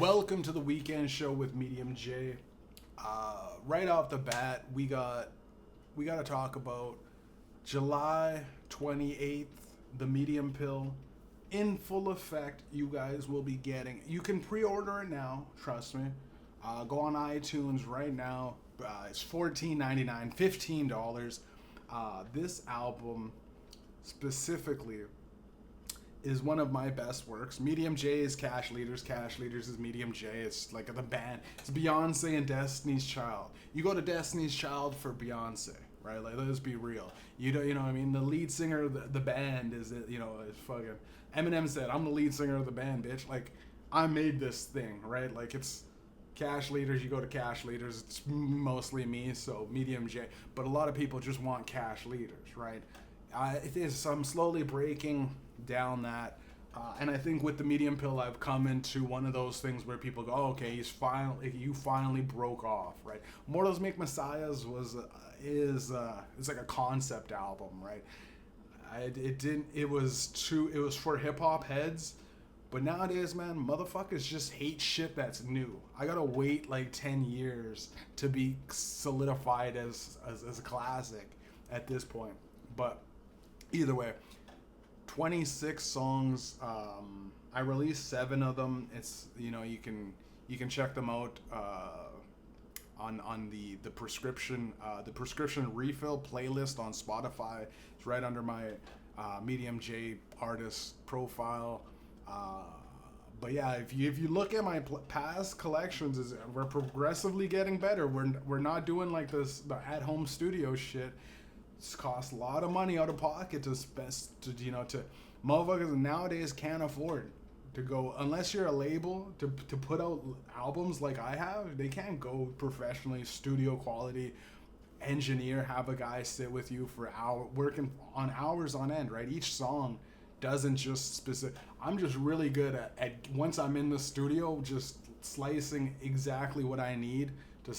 Welcome to the weekend show with Medium J. Right off the bat, we got to talk about July 28th, the Medium Pill in full effect. You guys will be getting. You can pre-order it now. Trust me. Go on iTunes right now. It's $14.99, $15. This album specifically is one of my best works. Medium J is Cash Leaders. Cash Leaders is Medium J. It's like the band. It's Beyonce and Destiny's Child. You go to Destiny's Child for Beyonce, right? Like, let's be real. You know what I mean? The lead singer of the band is fucking Eminem said, "I'm the lead singer of the band, bitch." Like, I made this thing, right? Like, it's Cash Leaders. You go to Cash Leaders. It's mostly me, so Medium J. But a lot of people just want Cash Leaders, right? It is. I'm slowly breaking down that, and I think with the Medium Pill, I've come into one of those things where people go, oh, "Okay, you finally broke off, right?" Mortals Make Messiahs it's like a concept album, right? It didn't. It was for hip hop heads. But nowadays, man, motherfuckers just hate shit that's new. I gotta wait like 10 years to be solidified as a classic at this point. But either way, 26 songs. I released 7 of them. It's you can check them out on the prescription refill playlist on Spotify. It's right under my Medium J artist profile. But yeah, if you look at my past collections, we're progressively getting better. We're not doing like the at home studio shit. It's cost a lot of money out of pocket to motherfuckers nowadays can't afford to go unless you're a label to put out albums like I have. They can't go professionally studio quality engineer, have a guy sit with you for working on hours on end, right? Each song doesn't just specific. I'm just really good at once I'm in the studio, just slicing exactly what I need to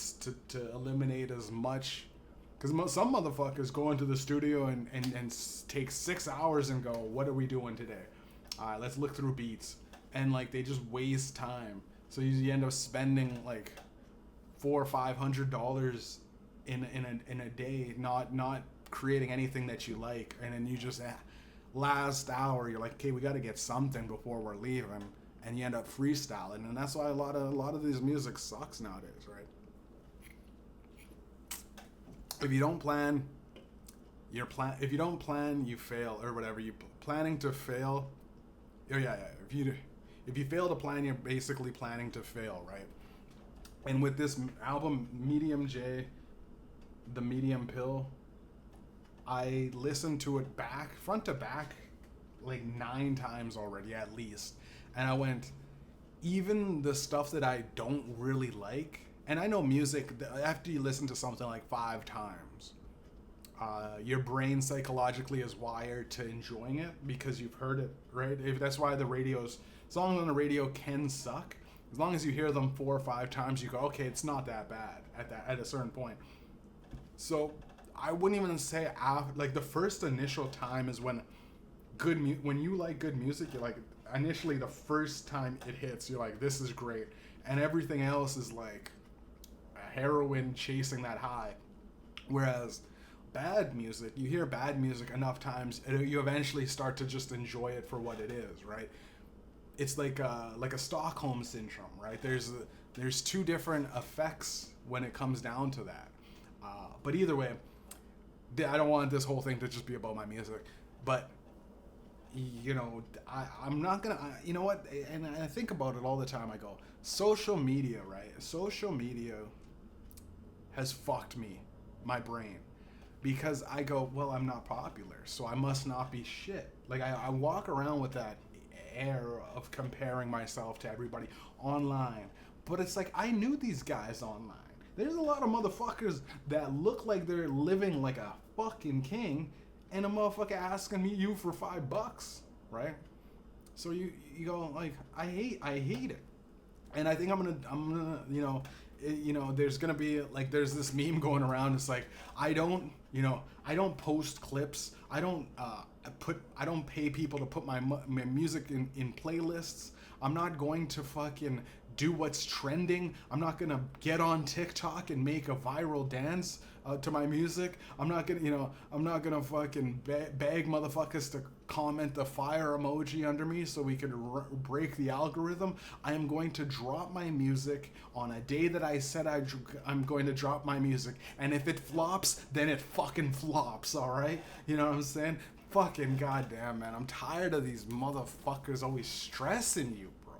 eliminate as much. Because some motherfuckers go into the studio and take 6 hours and go, "What are we doing today? Let's look through beats," and like they just waste time. So you end up spending like $400 or $500 in a day, not creating anything that you like, and then you just last hour you're like, "Okay, we got to get something before we're leaving," and you end up freestyling, and that's why a lot of these music sucks nowadays, right? If you don't plan, if you don't plan, you fail, or whatever. You planning to fail. Oh yeah. If you fail to plan, you're basically planning to fail, right? And with this album, Medium J, the Medium Pill, I listened to it front to back, like 9 times already at least. And I went, even the stuff that I don't really like, and I know music, after you listen to something like 5 times, your brain psychologically is wired to enjoying it because you've heard it, right? That's why songs on the radio can suck. As long as you hear them 4 or 5 times, you go, okay, it's not that bad at a certain point. So I wouldn't even say like the first initial time is when when you like good music, you're like, initially the first time it hits, you're like, this is great, and everything else is like a heroin chasing that high. Whereas bad music, you hear bad music enough times, you eventually start to just enjoy it for what it is, right? It's like a Stockholm syndrome, right? There's 2 different effects when it comes down to that. But either way, I don't want this whole thing to just be about my music, but I'm not gonna. You know what? And I think about it all the time. I go, social media, right? Social media has fucked my brain, because I go, well, I'm not popular, so I must not be shit. Like I walk around with that air of comparing myself to everybody online, but it's like I knew these guys online. There's a lot of motherfuckers that look like they're living like a fucking king, and a motherfucker asking you for $5, right? So you go like, I hate it, and I think I'm gonna there's gonna be like, there's this meme going around. It's like, I don't post clips. I don't pay people to put my music in playlists. I'm not going to fucking do what's trending. I'm not gonna get on TikTok and make a viral dance to my music. I'm not gonna, I'm not gonna fucking beg motherfuckers to comment the fire emoji under me so we can break the algorithm. I am going to drop my music on a day that I said I'm going to drop my music, and if it flops, then it fucking flops. All right, you know what I'm saying? Fucking goddamn, man, I'm tired of these motherfuckers always stressing you, bro.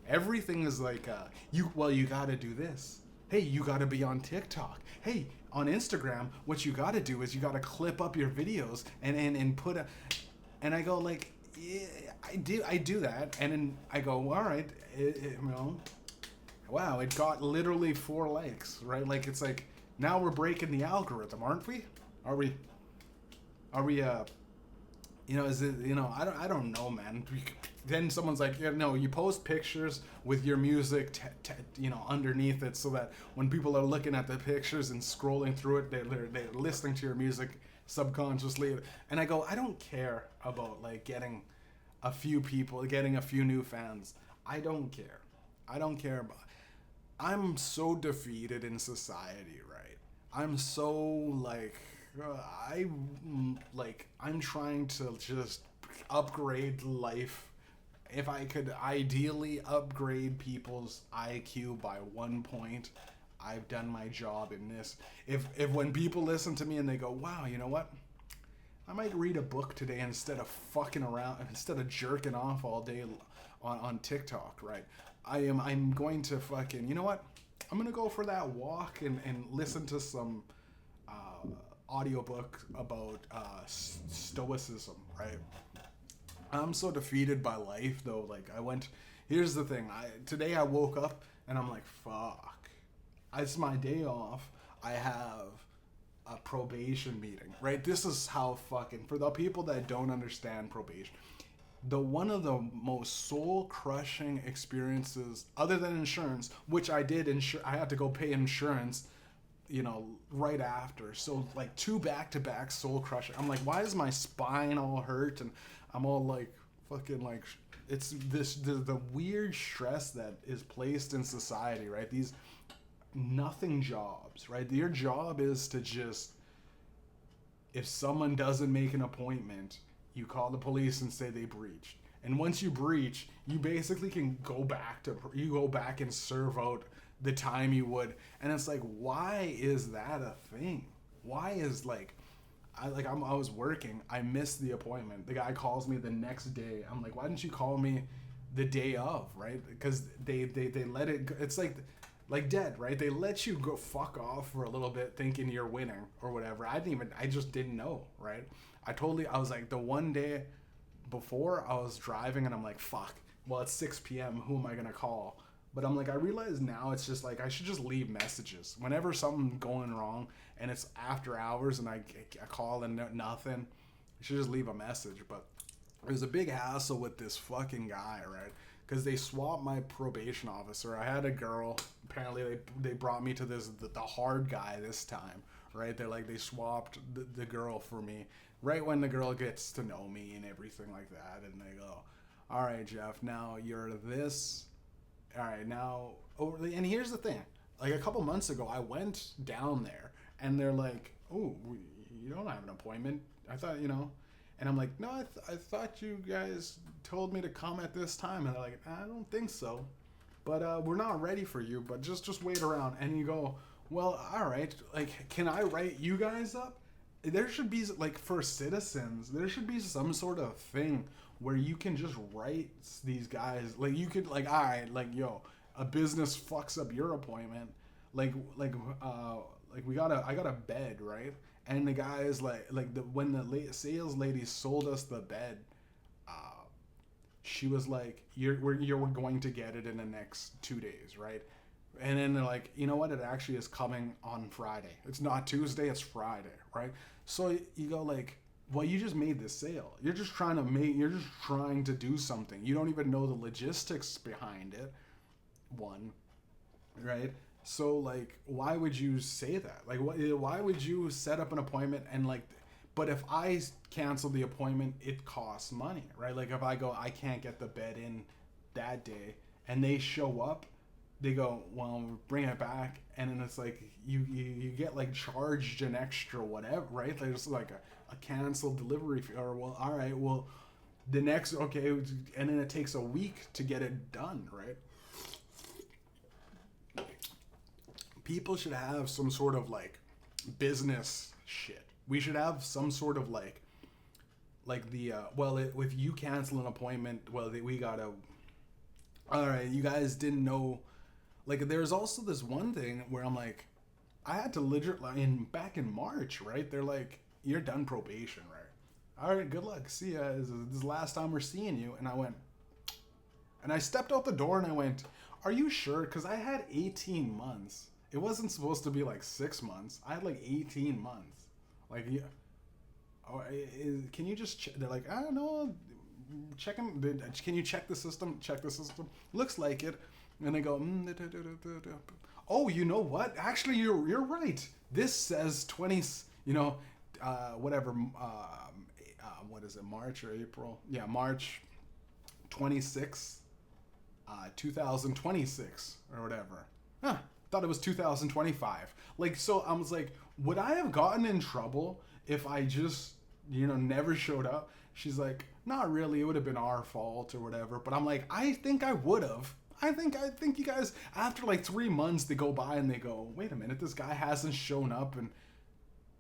Everything is like, you gotta do this. Hey, you gotta be on TikTok. Hey, on Instagram, what you gotta do is you gotta clip up your videos and put a, and I go like, yeah, I do that, and then I go, all right, wow, it got literally 4 likes, right? Like, it's like, now we're breaking the algorithm, aren't we? Are we, is it, I don't know, man. Then someone's like, you post pictures with your music, underneath it, so that when people are looking at the pictures and scrolling through it, they're listening to your music subconsciously. And I go, I don't care about like getting a few new fans. I don't care. About. I'm so defeated in society, right? I'm so like. I'm trying to just upgrade life. If I could ideally upgrade people's IQ by 1 point, I've done my job in this. If when people listen to me and they go, wow, you know what? I might read a book today instead of fucking around, instead of jerking off all day on TikTok, right? I'm going to fucking, you know what? I'm going to go for that walk and listen to some audiobook about stoicism, right? I'm so defeated by life, though. Like, here's the thing. Today I woke up and I'm like, fuck. It's my day off. I have a probation meeting, right? This is how fucking, for the people that don't understand probation, one of the most soul-crushing experiences, other than insurance, which I did, I had to go pay insurance, right after. So like 2 back-to-back soul crushing. I'm like, why is my spine all hurt? And I'm all like, fucking like, it's the weird stress that is placed in society, right? These nothing jobs, right? Your job is to just, if someone doesn't make an appointment, you call the police and say they breached. And once you breach, you basically can go back and serve out the time you would. And it's like, why is that a thing? Why is I was working, I missed the appointment, the guy calls me the next day. I'm like, why didn't you call me the day of, right? Because they let it go. It's like dead, right? They let you go fuck off for a little bit thinking you're winning or whatever. I just didn't know, right? I was like, the one day before, I was driving and I'm like, fuck, well, it's 6 p.m, who am I gonna call? But I'm like, I realize now it's just like, I should just leave messages. Whenever something's going wrong and it's after hours and I call and nothing, I should just leave a message. But it was a big hassle with this fucking guy, right? Because they swapped my probation officer. I had a girl. Apparently they brought me to the hard guy this time, right? They swapped the girl for me right when the girl gets to know me and everything like that. And they go, all right, Jeff, now you're this. All right, now, and here's the thing. Like a couple months ago, I went down there, and they're like, "Oh, you don't have an appointment." I thought, and I'm like, "No, I thought you guys told me to come at this time." And they're like, "I don't think so, but we're not ready for you. But just wait around." And you go, "Well, all right. Like, can I write you guys up?" There should be, like, for citizens, there should be some sort of thing where you can just write these guys, like, you could, like, all right, like, yo, a business fucks up your appointment, I got a bed, right? And the guy is when the sales lady sold us the bed, she was like, you're going to get it in the next 2 days, right? And then they're like, you know what? It actually is coming on Friday. It's not Tuesday, it's Friday, right? So you go like, well, you just made this sale. You're just trying to do something. You don't even know the logistics behind it. One, right? So like, why would you say that? Like, why would you set up an appointment and like, but if I cancel the appointment, it costs money, right? Like if I go, I can't get the bed in that day, and they show up, they go, well, bring it back, and then it's like you get like charged an extra whatever, right? There's like a canceled delivery fee, or well, all right, well, the next okay, and then it takes a week to get it done, right? People should have some sort of like business shit. We should have some sort of like the if you cancel an appointment, well, we gotta. All right, you guys didn't know. Like, there's also this one thing where I'm like, I had to literally back in March, right? They're like, you're done probation, right? All right, good luck. See ya. This is the last time we're seeing you. And I went, and I stepped out the door and I went, are you sure? Because I had 18 months. It wasn't supposed to be like 6 months. I had like 18 months. Like, yeah. Oh, can you just? They're like, I don't know. Check them. Can you check the system? Check the system. Looks like it. And they go, oh, you know what? Actually, you're right. This says 20. Whatever. What is it? March or April? Yeah, March 26th, 2026 or whatever. Huh? Thought it was 2025. Like, so I was like, would I have gotten in trouble if I just never showed up? She's like, not really. It would have been our fault or whatever. But I'm like, I think I would have. I think you guys, after like 3 months, they go by and they go, wait a minute, this guy hasn't shown up. And,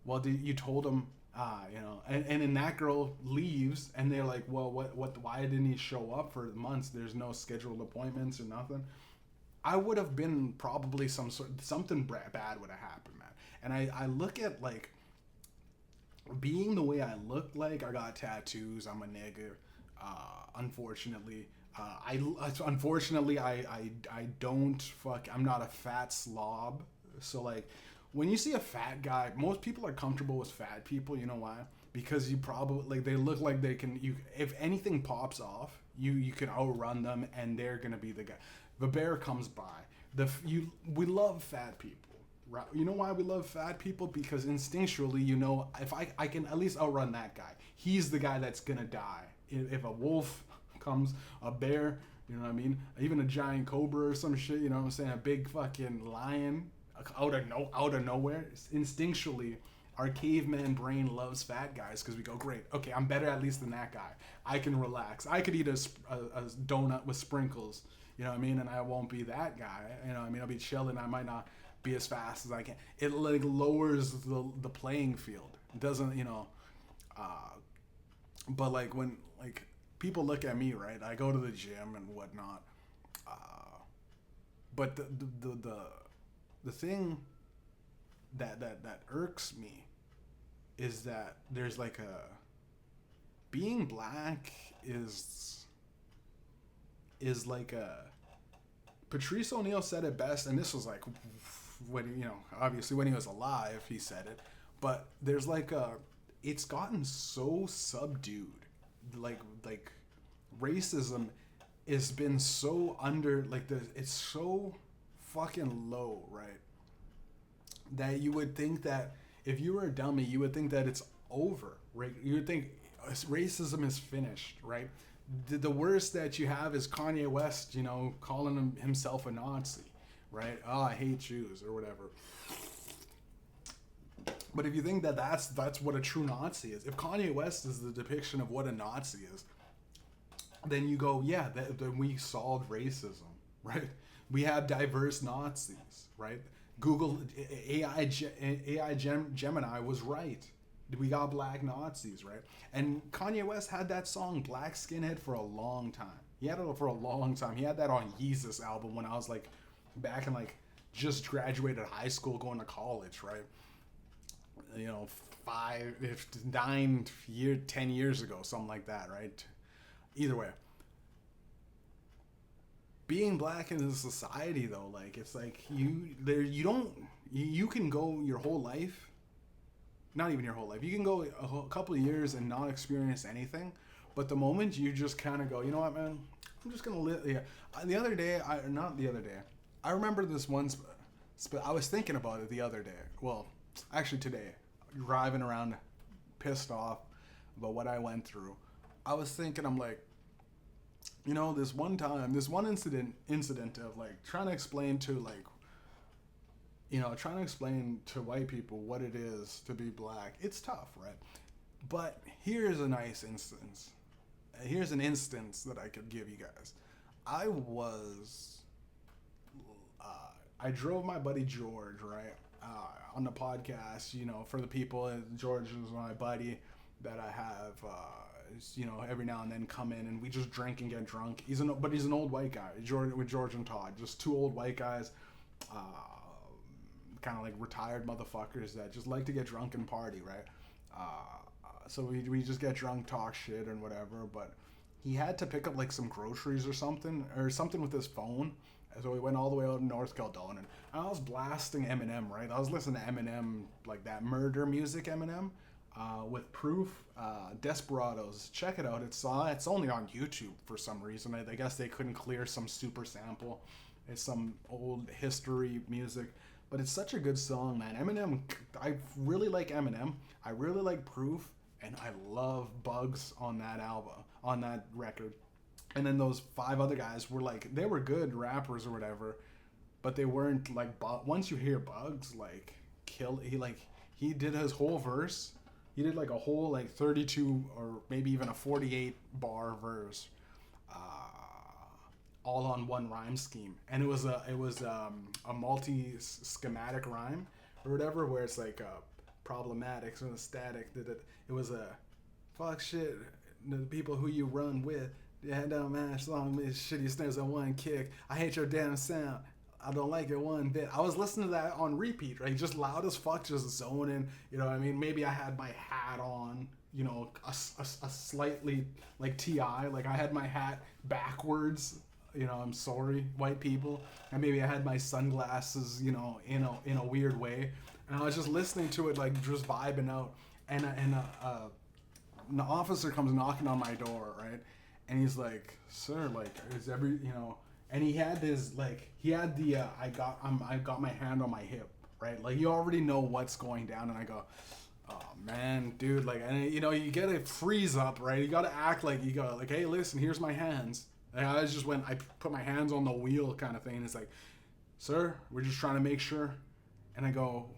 well, you told him, and then that girl leaves and they're like, well, why didn't he show up for months? There's no scheduled appointments or nothing. I would have been probably something bad would have happened, man. And I look at like, being the way I look like, I got tattoos, I'm a nigga, unfortunately. I don't I'm not a fat slob. So like, when you see a fat guy, most people are comfortable with fat people. You know why? Because you probably, like, they look like they can, if anything pops off, you can outrun them and they're gonna be the guy. The bear comes by. We love fat people. Right? You know why we love fat people? Because instinctually, if I can at least outrun that guy, he's the guy that's gonna die. If a wolf comes, a bear, you know what I mean? Even a giant cobra or some shit, you know what I'm saying? A big fucking lion out of nowhere. Instinctually, our caveman brain loves fat guys because we go, great, okay, I'm better at least than that guy. I can relax. I could eat a donut with sprinkles, you know what I mean? And I won't be that guy, you know what I mean? I'll be chilling. I might not be as fast as I can. It like lowers the playing field. It doesn't, but like when like people look at me, right? I go to the gym and whatnot. But the thing that irks me is that there's like being black is like Patrice O'Neal said it best, and this was like when obviously when he was alive he said it, but there's like it's gotten so subdued, like racism has been so under, like, it's so fucking low, right, that you would think that if you were a dummy you would think that it's over, right? You would think racism is finished, right? The worst that you have is Kanye West, calling himself a Nazi, right? Oh, I hate Jews or whatever. But if you think that that's what a true Nazi is, if Kanye West is the depiction of what a Nazi is, then you go, yeah, then we solved racism, right? We have diverse Nazis, right? Google AI Gemini was right. We got black Nazis, right? And Kanye West had that song Black Skinhead for a long time. He had it for a long time. He had that on Yeezus album when I was like back in like just graduated high school going to college, right? 10 years ago, something like that, right? Either way. Being black in this society though, like, it's like you can go your whole life, not even your whole life, you can go a couple of years and not experience anything, but the moment you just kind of go, you know what, man, I'm just gonna live. Yeah. I remember this once, I was thinking about it the other day. Well, actually today, driving around pissed off about what I went through. I was thinking, I'm like, this one time, this one incident of like trying to explain to like, trying to explain to white people what it is to be black. It's tough, right? But here's a nice instance. Here's an instance that I could give you guys. I was, I drove my buddy George, right, on the podcast. For the people, George is my buddy that I have. Every now and then come in and we just drink and get drunk. He's an old white guy. With George and Todd, just two old white guys, kind of like retired motherfuckers that just like to get drunk and party, right? So we just get drunk, talk shit and whatever. But he had to pick up like some groceries or something with his phone. So we went all the way out in North Caledonia, and I was blasting Eminem, right? I was listening to Eminem, like that murder music Eminem. With Proof, Desperados. Check it out. It's only on YouTube for some reason. I guess they couldn't clear some super sample. It's some old history music, but it's such a good song, man. Eminem, I really like Eminem. I really like Proof, and I love Bugs on that album, on that record. And then those 5 other guys were like, they were good rappers or whatever, but they weren't like. Once you hear Bugs, like he did his whole verse. He did like a whole like 32 or maybe even a 48 bar verse, all on one rhyme scheme, and it was a multi schematic rhyme or whatever, where it's like problematic, so the static. It was a fuck shit. The people who you run with, you had down mash long shitty snares on one kick. I hate your damn sound. I don't like it one bit. I was listening to that on repeat, right? Just loud as fuck, just zoning. You know what I mean? Maybe I had my hat on, a slightly like T.I. Like I had my hat backwards. I'm sorry, white people. And maybe I had my sunglasses, in a weird way. And I was just listening to it, like just vibing out. And the officer comes knocking on my door, right? And he's like, "Sir, like, is and he had this I got my hand on my hip, right? Like you already know what's going down, and I go, "Oh man, dude, like," and you get a freeze up, right? You got to act like you go like, "Hey, listen, here's my hands." And I put my hands on the wheel kind of thing. And it's like, "Sir, we're just trying to make sure." And I go,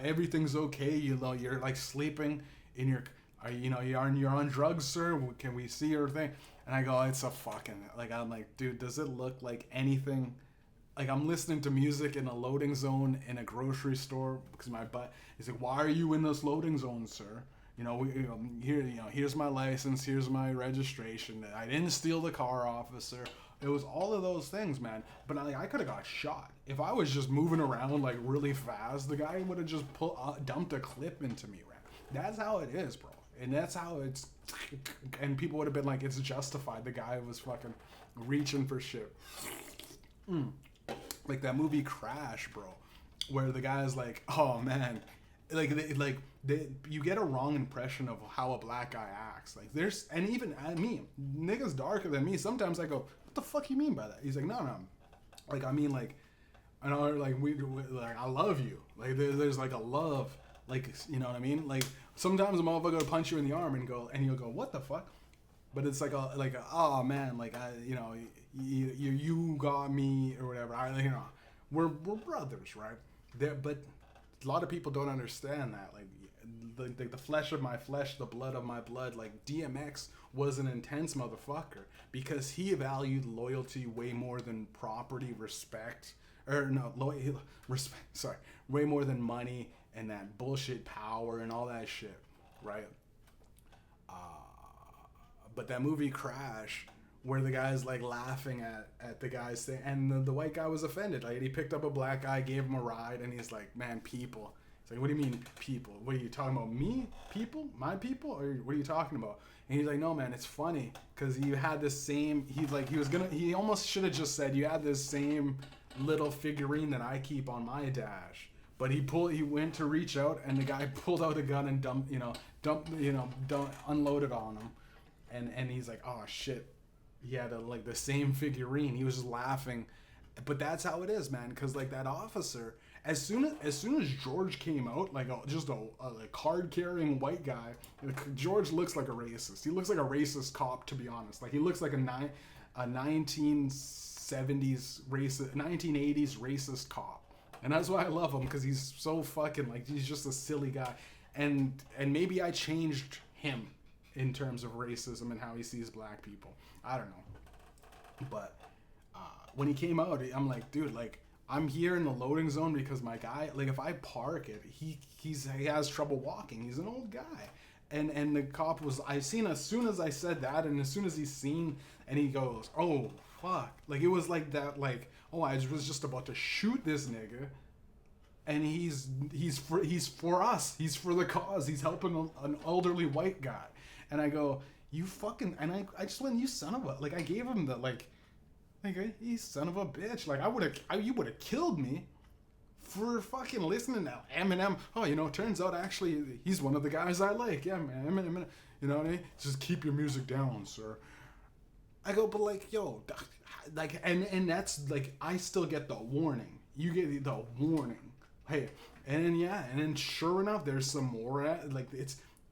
everything's okay. You're like sleeping in your, you're on drugs, sir. Can we see your thing? And I go, it's a fucking, like, I'm like, dude, does it look like anything? Like, I'm listening to music in a loading zone in a grocery store because my butt. He's like, why are you in this loading zone, sir? Here's my license, here's my registration. I didn't steal the car, officer. It was all of those things, man. But I could have got shot if I was just moving around like really fast. The guy would have just dumped a clip into me, right? That's how it is, bro. And that's how it's, and people would have been like, it's justified. The guy was fucking reaching for shit. Like that movie Crash, bro, where the guy's like, oh man, you get a wrong impression of how a black guy acts. Like and even me, niggas darker than me. Sometimes I go, what the fuck you mean by that? He's like, no, like I mean like, I know like we like I love you. Like there's like a love. Like, you know what I mean? Like, sometimes a motherfucker will punch you in the arm and you'll go, what the fuck? But it's like oh man, like you got me or whatever. We're brothers, right? But a lot of people don't understand that. Like the flesh of my flesh, the blood of my blood. Like DMX was an intense motherfucker because he valued loyalty way more than property, respect, way more than money and that bullshit power and all that shit, right? But that movie Crash, where the guy's like laughing at the guy's thing, and the white guy was offended. Like he picked up a black guy, gave him a ride, and he's like, "Man, people." He's like, "What do you mean, people? What are you talking about? Me? People? My people? Or what are you talking about?" And he's like, "No, man, it's funny because you had the same." He almost should have just said, "You had this same little figurine that I keep on my dash." But he went to reach out, and the guy pulled out a gun and unloaded on him, and he's like, oh shit, he had the same figurine. He was just laughing, but that's how it is, man. Because like that officer, as soon as George came out, like just a card carrying white guy, George looks like a racist. He looks like a racist cop, to be honest. Like he looks like a 1970s racist, 1980s racist cop, and that's why I love him, because he's so fucking like, he's just a silly guy, and maybe I changed him in terms of racism and how he sees black people. I don't know, but when he came out, I'm like, dude, like I'm here in the loading zone because my guy, like if I park it, he has trouble walking. He's an old guy. And the cop was, I seen as soon as I said that, and as soon as he's seen, and he goes, oh fuck, like it was like that, like, oh, I was just about to shoot this nigga, and he's for us, he's for the cause, he's helping an elderly white guy, and I go, you fucking, and I just went, you son of a, like I gave him the like you son of a bitch, like you would have killed me for fucking listening to Eminem. Oh, you know, turns out actually he's one of the guys I like. Yeah, man, Eminem. You know what I mean? Just keep your music down, sir. I go, but like, yo, like, and that's like, I still get the warning. You get the warning. Hey, and then yeah, and then sure enough, there's some more. Like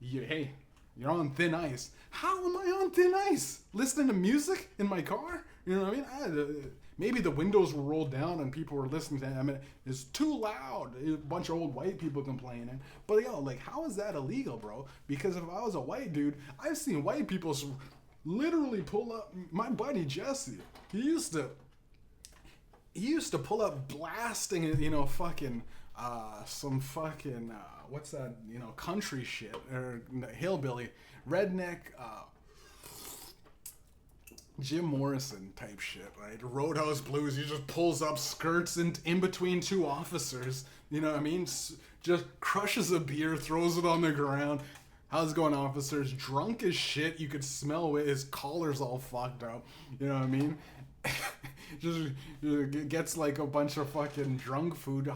hey, you're on thin ice. How am I on thin ice? Listening to music in my car? You know what I mean? Maybe the windows were rolled down and people were listening to it. I mean, it's too loud. A bunch of old white people complaining. But yo, like, how is that illegal, bro? Because if I was a white dude, I've seen white people literally pull up. My buddy Jesse, he used to pull up blasting, you know, fucking some fucking what's that, you know, country shit or hillbilly redneck Jim Morrison type shit, right? Roadhouse Blues. He just pulls up skirts in between two officers. You know what I mean? Just crushes a beer, throws it on the ground. How's it going, officers? Drunk as shit. You could smell it. His collar's all fucked up. You know what I mean? just gets like a bunch of fucking drunk food.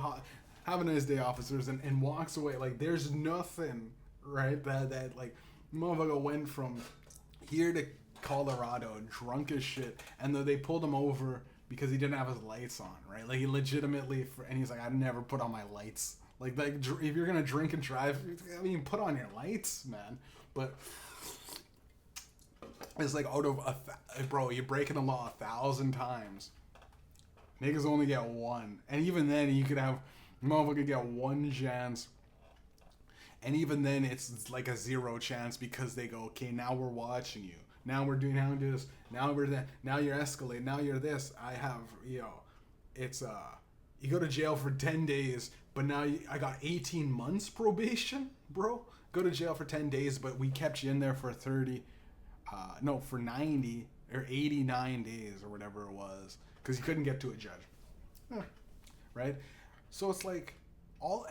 Have a nice day, officers, and walks away. Like there's nothing, right? That like motherfucker went from here to Colorado, drunk as shit, and though they pulled him over because he didn't have his lights on, right? Like he legitimately, and he's like, I never put on my lights. Like if you're gonna drink and drive, I mean, put on your lights, man. But it's like out of bro, you're breaking the law 1,000 times. Niggas only get one, and even then, you could have motherfucker get one chance. And even then, it's like a 0 chance because they go, okay, now we're watching you. Now we're doing how to do this. Now we're that. Now you're escalating. Now you're this. I have, it's you go to jail for 10 days, but now I got 18 months probation, bro. Go to jail for 10 days, but we kept you in there for for 90 or 89 days or whatever it was, because you couldn't get to a judge, right? So it's like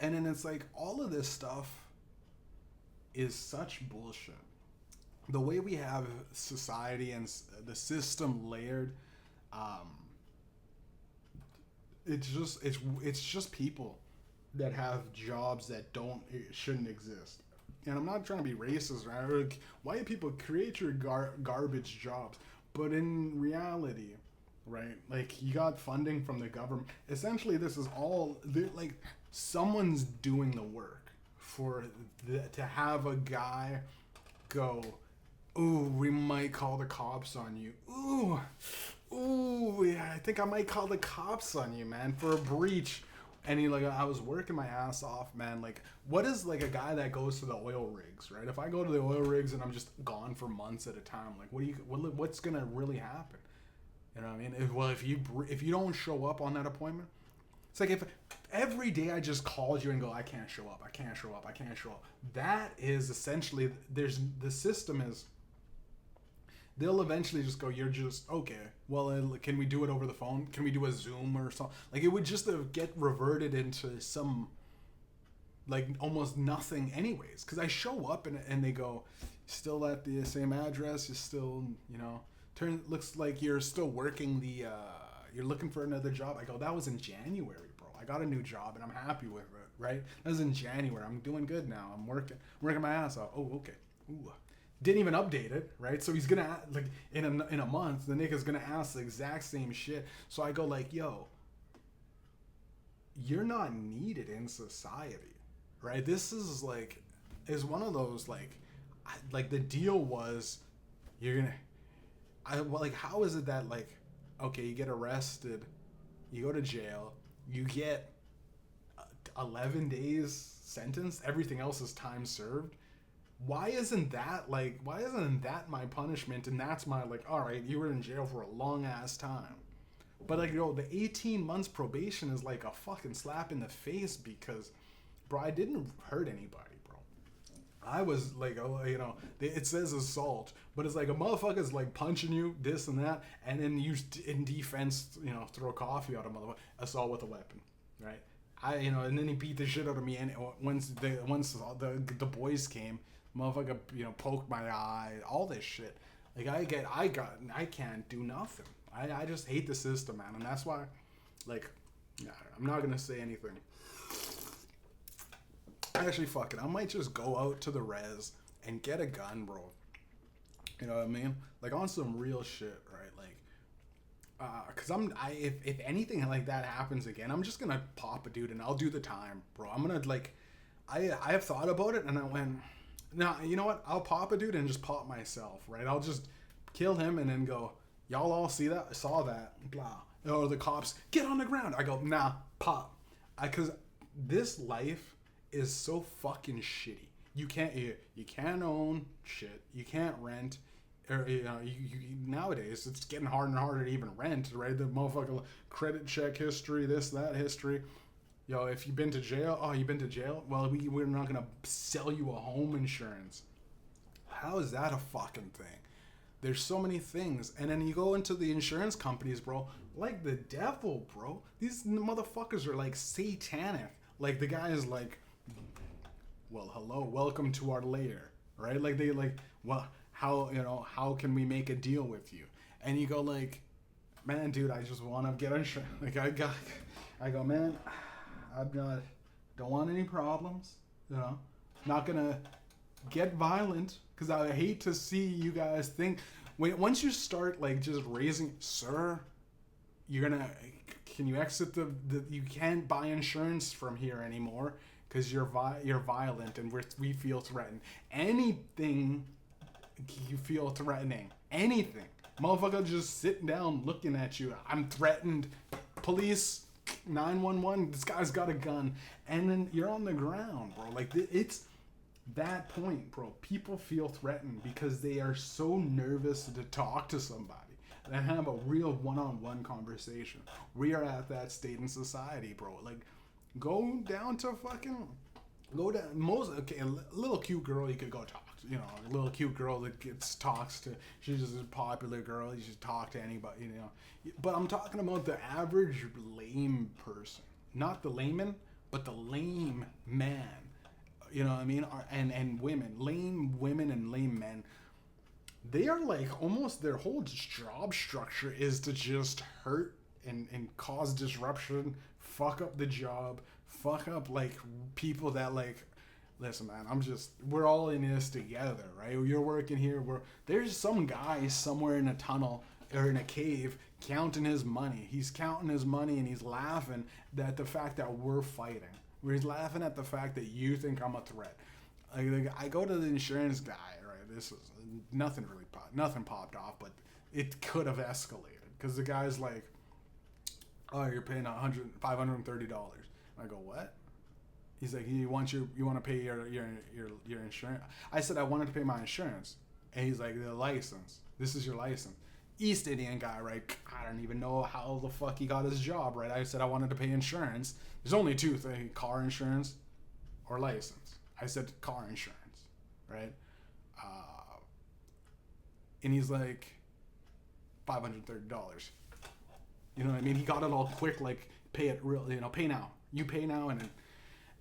and then it's like all of this stuff is such bullshit. The way we have society and the system layered, it's just people that have jobs that shouldn't exist. And I'm not trying to be racist, right? Like, white people create your garbage jobs, but in reality, right? Like you got funding from the government. Essentially, this is all like someone's doing the work to have a guy go, ooh, we might call the cops on you. Ooh, yeah, I think I might call the cops on you, man, for a breach. And he like, I was working my ass off, man. Like, what is like a guy that goes to the oil rigs, right? If I go to the oil rigs and I'm just gone for months at a time, like, what's gonna really happen? You know what I mean? If you don't show up on that appointment, it's like if every day I just called you and go, I can't show up. That is essentially, the system is, they'll eventually just go, you're just, okay, well, can we do it over the phone? Can we do a Zoom or something? Like, it would just get reverted into some, like, almost nothing anyways. Because I show up and they go, still at the same address, you're still, looks like you're still working you're looking for another job. I go, that was in January, bro. I got a new job and I'm happy with it, right? That was in January. I'm doing good now. I'm working my ass off. Oh, okay. Ooh. Didn't even update it, right? So he's gonna like in a month, the nigga's gonna ask the exact same shit. So I go like, yo, you're not needed in society, right? This is one of those like the deal was you're gonna like how is it that like okay you get arrested, you go to jail, you get 11 days sentence, everything else is time served. Why isn't that my punishment and that's my like all right you were in jail for a long ass time. But like yo, the 18 months probation is like a fucking slap in the face because, bro, I didn't hurt anybody, bro. I was like, oh, it says assault, but it's like a motherfucker's like punching you, this and that, and then you in defense, throw coffee out of motherfucker, assault with a weapon, right? And then he beat the shit out of me, and once the boys came, motherfucker, poked my eye, all this shit. Like I can't do nothing. I just hate the system, man, and that's why, like, yeah, I'm not gonna say anything. Actually, fuck it. I might just go out to the res and get a gun, bro. You know what I mean? Like on some real shit, right? Like, cause if anything like that happens again, I'm just gonna pop a dude and I'll do the time, bro. I'm gonna like, I have thought about it and I went, nah, you know what? I'll pop a dude and just pop myself, right? I'll just kill him and then go, y'all all see that? I saw that, blah. Or the cops, get on the ground. I go, nah, pop. Cause this life is so fucking shitty. You can't own shit. You can't rent. Or, nowadays it's getting harder and harder to even rent, right? The motherfucker credit check history, this, that history. Yo, if you've been to jail, you've been to jail? Well, we're not gonna sell you a home insurance. How is that a fucking thing? There's so many things. And then you go into the insurance companies, bro, like the devil, bro. These motherfuckers are like satanic. Like the guy is like, well, hello, welcome to our lair, right? Like they like, well, how can we make a deal with you? And you go like, man, dude, I just want to get insurance. Like I go, man, don't want any problems, not gonna get violent because I hate to see you guys think once you start like just raising, sir, can you exit the you can't buy insurance from here anymore because you're violent and we feel threatened. Anything you feel threatening, anything, motherfucker just sitting down looking at you. I'm threatened. Police, 911. This guy's got a gun, and then you're on the ground, bro. Like it's that point, bro. People feel threatened because they are so nervous to talk to somebody and have a real one-on-one conversation. We are at that state in society, bro. Like, go down to fucking, a little cute girl you could go talk to, a little cute girl that talks to, she's just a popular girl, you just talk to anybody, But I'm talking about the average lame person. Not the layman, but the lame man. You know what I mean? And women, lame women and lame men, they are like almost their whole job structure is to just hurt and cause disruption, fuck up the job, fuck up like people that like, listen, man, we're all in this together, right? You're working here, there's some guy somewhere in a tunnel or in a cave counting his money. He's counting his money and he's laughing at the fact that we're fighting. He's laughing at the fact that you think I'm a threat. Like I go to the insurance guy, right? This is nothing popped off, but it could have escalated because the guy's like, "Oh, you're paying $530." I go, "What?" He's like, "You want to pay your insurance?" I said, "I wanted to pay my insurance," and he's like, "The license. This is your license." East Indian guy, right? I don't even know how the fuck he got his job, right? I said I wanted to pay insurance. There's only two things: car insurance or license. I said car insurance, right? And he's like, $530. You know what I mean? He got it all quick, like pay it real, pay now. You pay now, and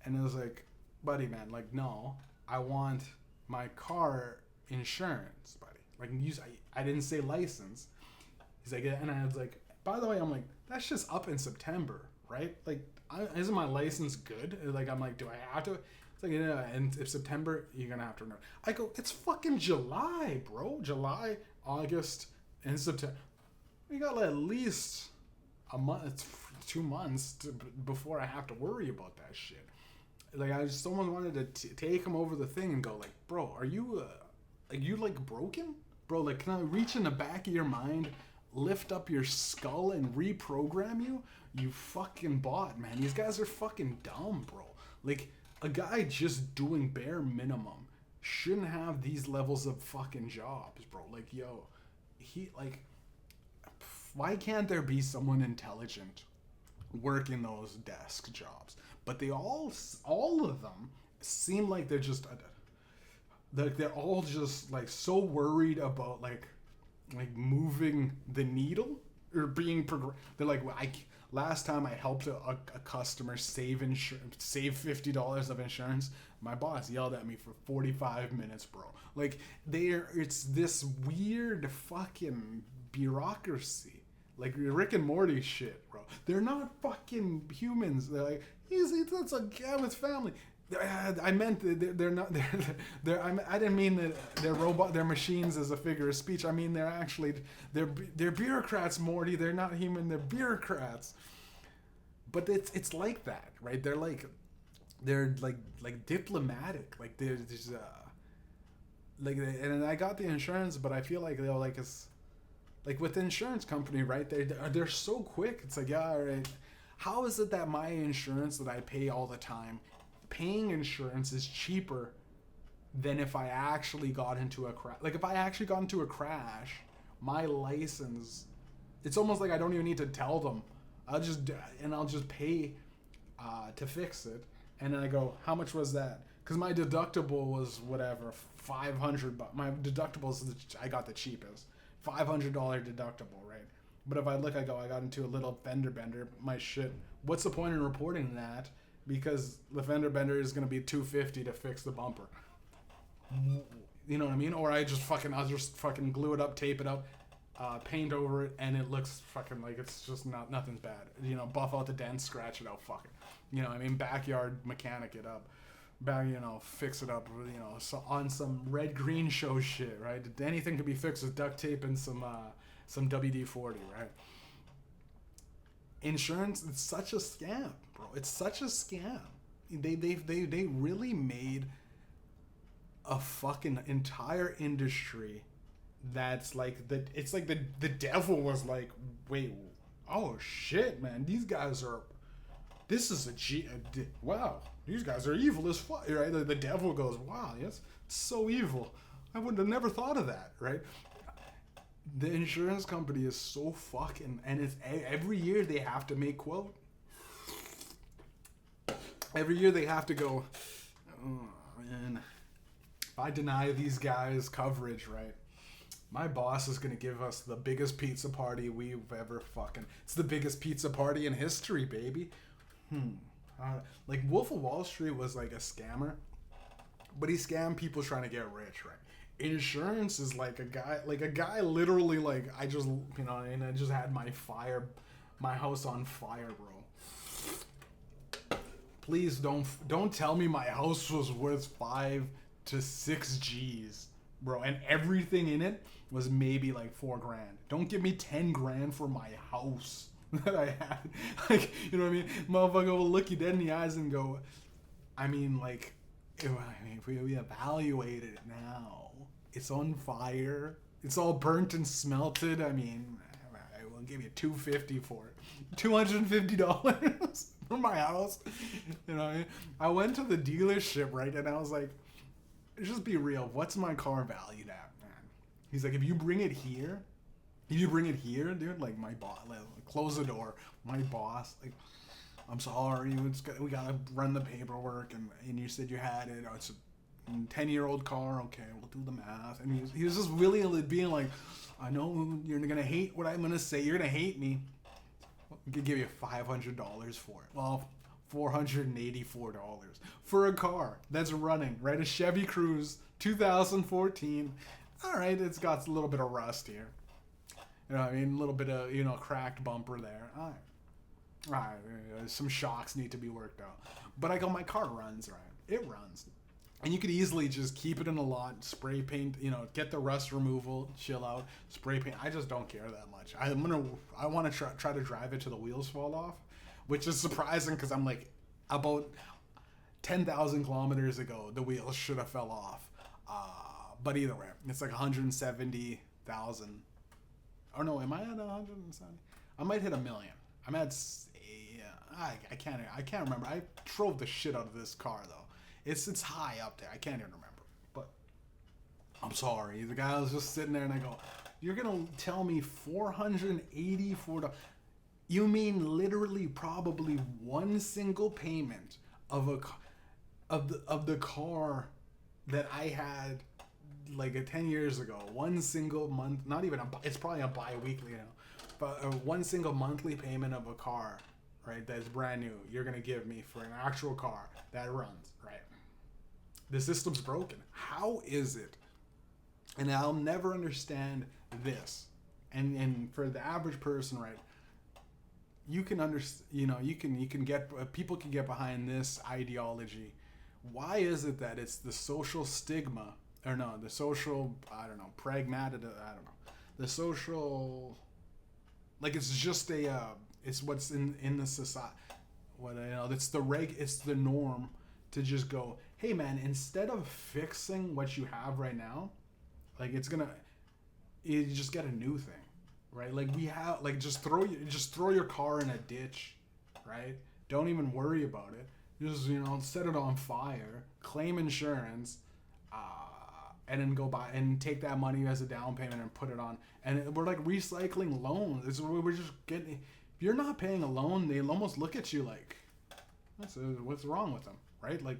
it was like, buddy, man, like no, I want my car insurance, buddy. Like I didn't say license. He's like, and I was like, by the way, I'm like, that's just up in September, right? Like, isn't my license good? Like, I'm like, do I have to? It's like, yeah, and if September, you're gonna have to renew. I go, it's fucking July, bro. July, August, and September. We got at least a month, it's 2 months before I have to worry about that shit. Like, I just almost wanted to take him over the thing and go, like, bro, are you, like, broken? Bro, like, can I reach in the back of your mind, lift up your skull, and reprogram you? You fucking bot, man. These guys are fucking dumb, bro. Like, a guy just doing bare minimum shouldn't have these levels of fucking jobs, bro. Like, yo, why can't there be someone intelligent working those desk jobs? But they all of them seem like they're just, they're all just like so worried about like moving the needle or being they're like, well, last time I helped a customer save $50 of insurance, my boss yelled at me for 45 minutes, bro. Like, it's this weird fucking bureaucracy. Like Rick and Morty shit, bro. They're not fucking humans. They're like, that's a guy with family. I meant they're not. I didn't mean that they're robot. They're machines as a figure of speech. I mean they're bureaucrats, Morty. They're not human. They're bureaucrats. But it's like that, right? They're like diplomatic. Like there's and I got the insurance, but I feel like they're like it's. Like with the insurance company, right? They're so quick. It's like, yeah, all right. How is it that my insurance that I pay all the time, paying insurance is cheaper than if I actually got into a crash? Like if I actually got into a crash, my license, it's almost like I don't even need to tell them. I'll just pay to fix it, and then I go, how much was that? Because my deductible was whatever, $500. My deductible is I got the cheapest. $500 deductible, right? But if I look, I got into a little fender bender. My shit. What's the point in reporting that? Because the fender bender is gonna be $250 to fix the bumper. You know what I mean? Or I'll just fucking glue it up, tape it up, paint over it, and it looks fucking like it's just nothing's bad. You know, buff out the dents, scratch it out, fuck it. You know, I mean, backyard mechanic it up. Fix it up, so on some Red Green Show shit, right? Anything can be fixed with duct tape and some WD-40, right? Insurance, it's such a scam, bro. It's such a scam. They really made a fucking entire industry that's like that. It's like the devil was like, wait, oh shit, man, these guys are. This is wow. These guys are evil as fuck, right? The devil goes, wow, yes, it's so evil. I would have never thought of that, right? The insurance company is so fucking, and it's every year they have to make quote. Every year they have to go, oh, man, if I deny these guys coverage, right? My boss is going to give us the biggest pizza party we've ever fucking, it's the biggest pizza party in history, baby. Like Wolf of Wall Street was like a scammer, but he scammed people trying to get rich, right? Insurance is like a guy literally like I just had my house on fire, bro. Please don't tell me my house was worth 5 to 6 G's, bro, and everything in it was maybe like $4,000. Don't give me 10 grand for my house that I had. Like, you know what I mean? Motherfucker will look you dead in the eyes and go, I mean, like, if we evaluate it now, it's on fire. It's all burnt and smelted. I mean, I will give you $250 for it. $250 for my house. You know what I mean? I went to the dealership, right? And I was like, just be real. What's my car valued at, man? He's like, if you bring it here, dude, like my boss, like, close the door. My boss, like, I'm sorry, we gotta run the paperwork, and you said you had it. Oh, it's a 10-year-old car. Okay, we'll do the math. And he was just really being like, I know you're gonna hate what I'm gonna say. You're gonna hate me. We could give you $500 for it. Well, $484 for a car that's running, right? A Chevy Cruze 2014. All right, it's got a little bit of rust here. You know what I mean? A little bit of, cracked bumper there. All right. Some shocks need to be worked out. But I go, my car runs, right? It runs. And you could easily just keep it in a lot, spray paint, get the rust removal, chill out, spray paint. I just don't care that much. I want to try to drive it till the wheels fall off, which is surprising because I'm like, about 10,000 kilometers ago, the wheels should have fell off. But either way, it's like 170,000. Or no, am I at 170? I might hit 1,000,000. I'm at, yeah, I can't remember. I drove the shit out of this car though. It's high up there. I can't even remember. But I'm sorry. The guy was just sitting there, and I go, "You're gonna tell me $484? You mean literally probably one single payment of the car that I had like 10 years ago? One single month, not even it's probably a bi-weekly but one single monthly payment of a car, right? That's brand new. You're gonna give me for an actual car that runs, right? The system's broken. How is it? And I'll never understand this. And for the average person, right? You can understand. You can get people can get behind this ideology. Why is it that it's the social stigma, or no, the social, I don't know, pragmatic, I don't know, the social, like it's just it's what's in the society. It's the norm to just go, hey man, instead of fixing what you have right now, like you just get a new thing, right? Like we have, like just throw your car in a ditch, right? Don't even worry about it. Just set it on fire, claim insurance, and then go buy and take that money as a down payment and put it on. And we're like recycling loans. We're just getting. If you're not paying a loan, they almost look at you like, what's wrong with them, right? Like,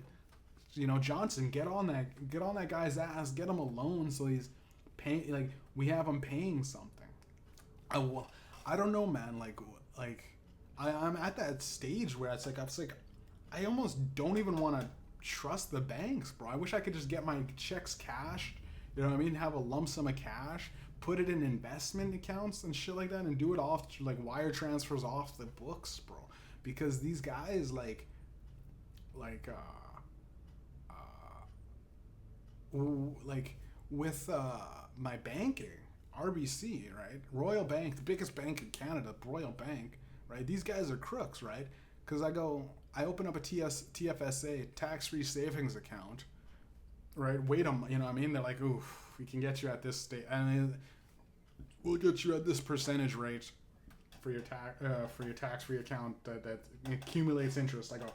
Johnson, get on that guy's ass, get him a loan so he's paying. Like we have him paying something. I don't know, man. I'm at that stage where it's like I almost don't even want to trust the banks, bro. I wish I could just get my checks cashed, you know what I mean? Have a lump sum of cash, put it in investment accounts and shit like that, and do it off, like wire transfers off the books, bro. Because these guys, with my banking, RBC, right? Royal Bank, the biggest bank in Canada, Royal Bank, right? These guys are crooks, right? Because I open up a TFSA, tax-free savings account, right? Wait them, you know what I mean? They're like, oof, we can get you at this state, and we'll get you at this percentage rate for your tax-free account that accumulates interest. I go,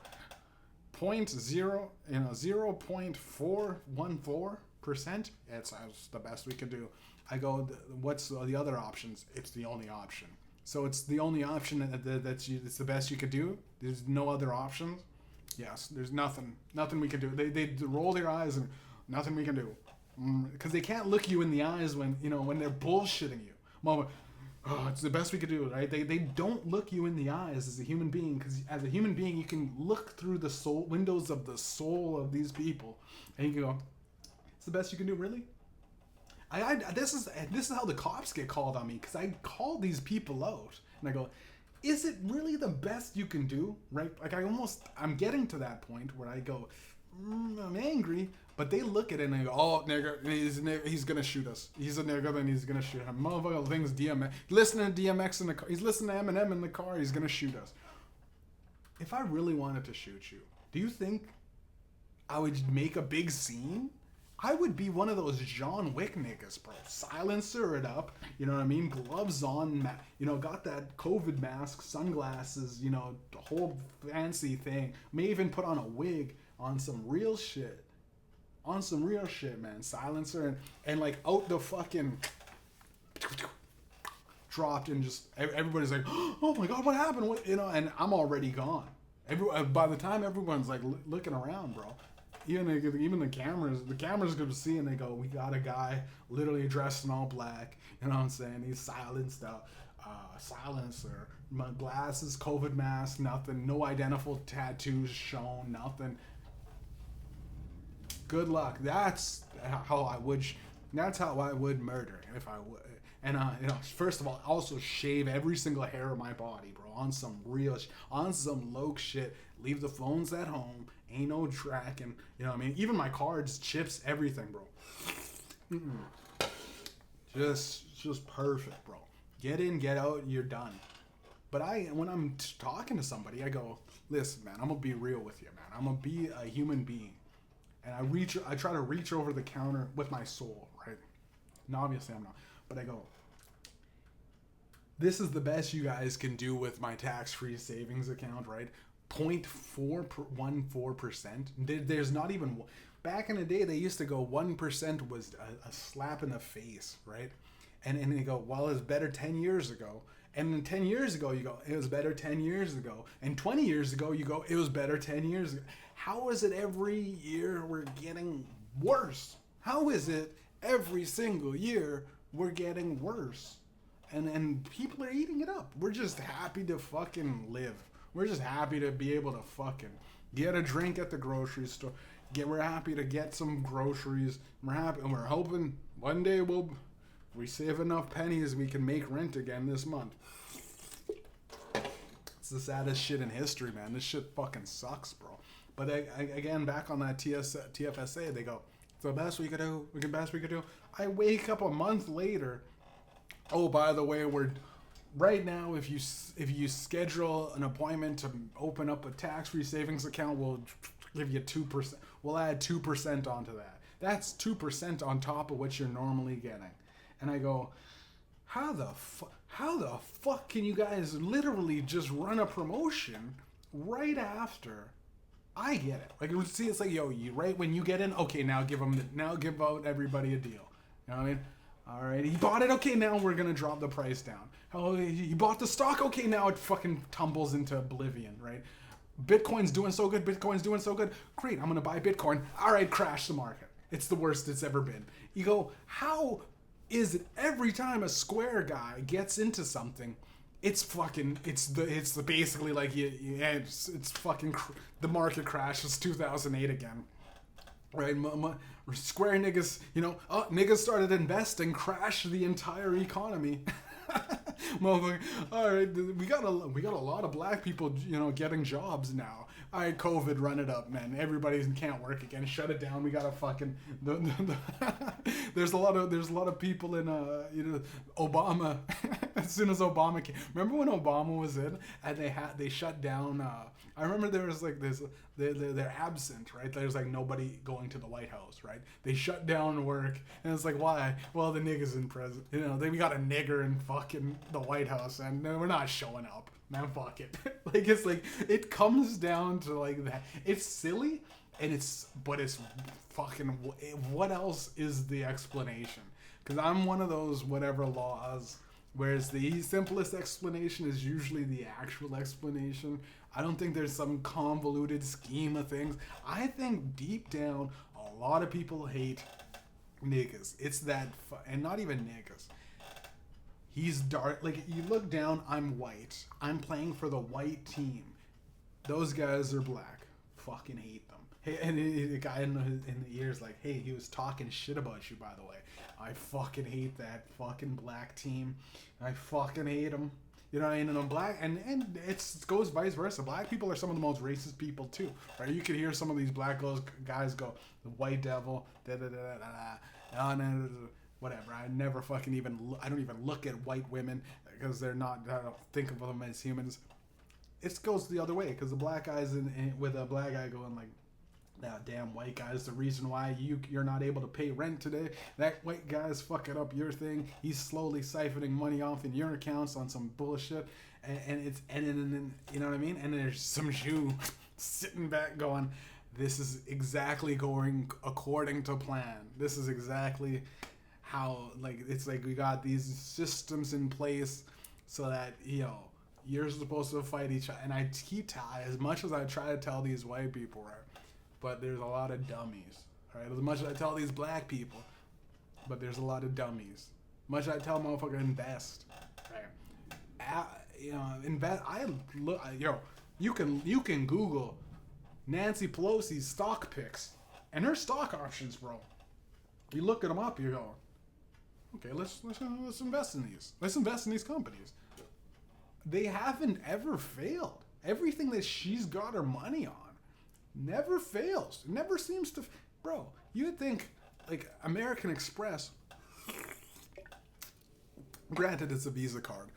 0.414%. It's the best we could do. I go, what's the other options? It's the only option. So it's the only option it's the best you could do. There's no other options. Yes, there's nothing we can do. They roll their eyes and nothing we can do, because they can't look you in the eyes when they're bullshitting you. Mama, it's the best we could do, right? They don't look you in the eyes as a human being, because as a human being you can look through the soul windows of the soul of these people, and you can go, it's the best you can do, really? This is how the cops get called on me, because I call these people out and I go, is it really the best you can do, right? Like I'm getting to that point where I go, I'm angry, but they look at it and they go, oh, nigger, he's gonna shoot us. He's a nigger, then he's gonna shoot him. Motherfucker thinks DMX, listening to DMX in the car, he's listening to Eminem in the car, he's gonna shoot us. If I really wanted to shoot you, do you think I would make a big scene? I would be one of those John Wick niggas, bro. Silencer it up, you know what I mean? Gloves on, got that COVID mask, sunglasses, the whole fancy thing. May even put on a wig on some real shit. Man. Silencer and like out the fucking dropped, and just everybody's like, oh my god, what happened? And I'm already gone. By the time everyone's like looking around, bro. Even the cameras go to see, and they go, we got a guy literally dressed in all black, you know what I'm saying? He's silenced out, silencer, my glasses, COVID mask, nothing, no identifiable tattoos shown, nothing. Good luck. That's how I would murder And first of all, also shave every single hair of my body, bro. On some real, on some low shit. Leave the phones at home. Ain't no tracking. You know what I mean? Even my cards, chips, everything, bro. Just perfect, bro. Get in, get out, you're done. But when I'm talking to somebody, I go, listen, man, I'm gonna be real with you, man. I'm gonna be a human being, and I try to reach over the counter with my soul, right? And obviously I'm not, but I go, this is the best you guys can do with my tax-free savings account, right? 0.414%. There's not even. Back in the day, they used to go 1% was a slap in the face, right? And they go, well, it's better 10 years ago. And then 10 years ago, you go, it was better 10 years ago. And 20 years ago, you go, it was better 10 years ago. How is it every year we're getting worse? How is it every single year we're getting worse? And people are eating it up. We're just happy to fucking live. We're just happy to be able to fucking get a drink at the grocery store. We're happy to get some groceries. We're happy, and we're hoping one day we save enough pennies we can make rent again this month. It's the saddest shit in history, man. This shit fucking sucks, bro. But again, back on that TFSA, they go, it's the best we could do. Best we could do. I wake up a month later. Oh, by the way, right now, if you schedule an appointment to open up a tax-free savings account, we'll give you 2%. We'll add 2% onto that. That's 2% on top of what you're normally getting. And I go, how the fuck can you guys literally just run a promotion right after I get it? Like, see, it's like, yo, you right when you get in, okay, now give out everybody a deal. You know what I mean? All right, he bought it. Okay, now we're gonna drop the price down. Oh, he bought the stock. Okay, now it fucking tumbles into oblivion, right? Bitcoin's doing so good. Great, I'm gonna buy Bitcoin. All right, crash the market. It's the worst it's ever been. You go, how is it every time a Square guy gets into something, it's basically like it's fucking the market crashes 2008 again. Right, Square niggas, niggas started investing, crashed the entire economy. Motherfucker, all right, we got a lot of black people, getting jobs now. All right, COVID, run it up, man. Everybody can't work again. Shut it down. We gotta fucking. There's a lot of people in Obama. As soon as Obama came, remember when Obama was in and they shut down. I remember there was like this. They're absent, right? There's like nobody going to the White House, right? They shut down work, and it's like, why? Well, the niggas in prison. We got a nigger in fucking the White House, and we're not showing up. Man, fuck it. Like, it's like, it comes down to like that. It's silly, but it's fucking, what else is the explanation? Because I'm one of those whatever laws, whereas the simplest explanation is usually the actual explanation. I don't think there's some convoluted scheme of things. I think deep down, a lot of people hate niggas. It's that, and not even niggas. He's dark. Like, you look down, I'm white. I'm playing for the white team. Those guys are black. Fucking hate them. Hey, and the guy in the ears like, hey, he was talking shit about you, by the way. I fucking hate that fucking black team. I fucking hate them. You know what I mean? And I'm black, and it goes vice versa. Black people are some of the most racist people too, right? You could hear some of these black guys go, the white devil, da da da da da, whatever. I never fucking I don't even look at white women because they're not. I don't think of them as humans. It goes the other way because the black guys with a black guy going like, that damn white guy is the reason why you're not able to pay rent today. That white guy's fucking up your thing. He's slowly siphoning money off in your accounts on some bullshit, and you know what I mean. And there's some Jew sitting back going, "This is exactly going according to plan. This is exactly how it's like we got these systems in place so that you're supposed to fight each other." And I keep as much as I try to tell these white people, right? But there's a lot of dummies, right? As much as I tell these black people, but there's a lot of dummies. Much as I tell motherfucker invest, right? Invest. You can Google Nancy Pelosi's stock picks and her stock options, bro. You look at them up, you go, Okay, let's invest in these. Let's invest in these companies. They haven't ever failed. Everything that she's got her money on never fails. It never seems to. Bro, you would think like American Express. Granted, it's a Visa card,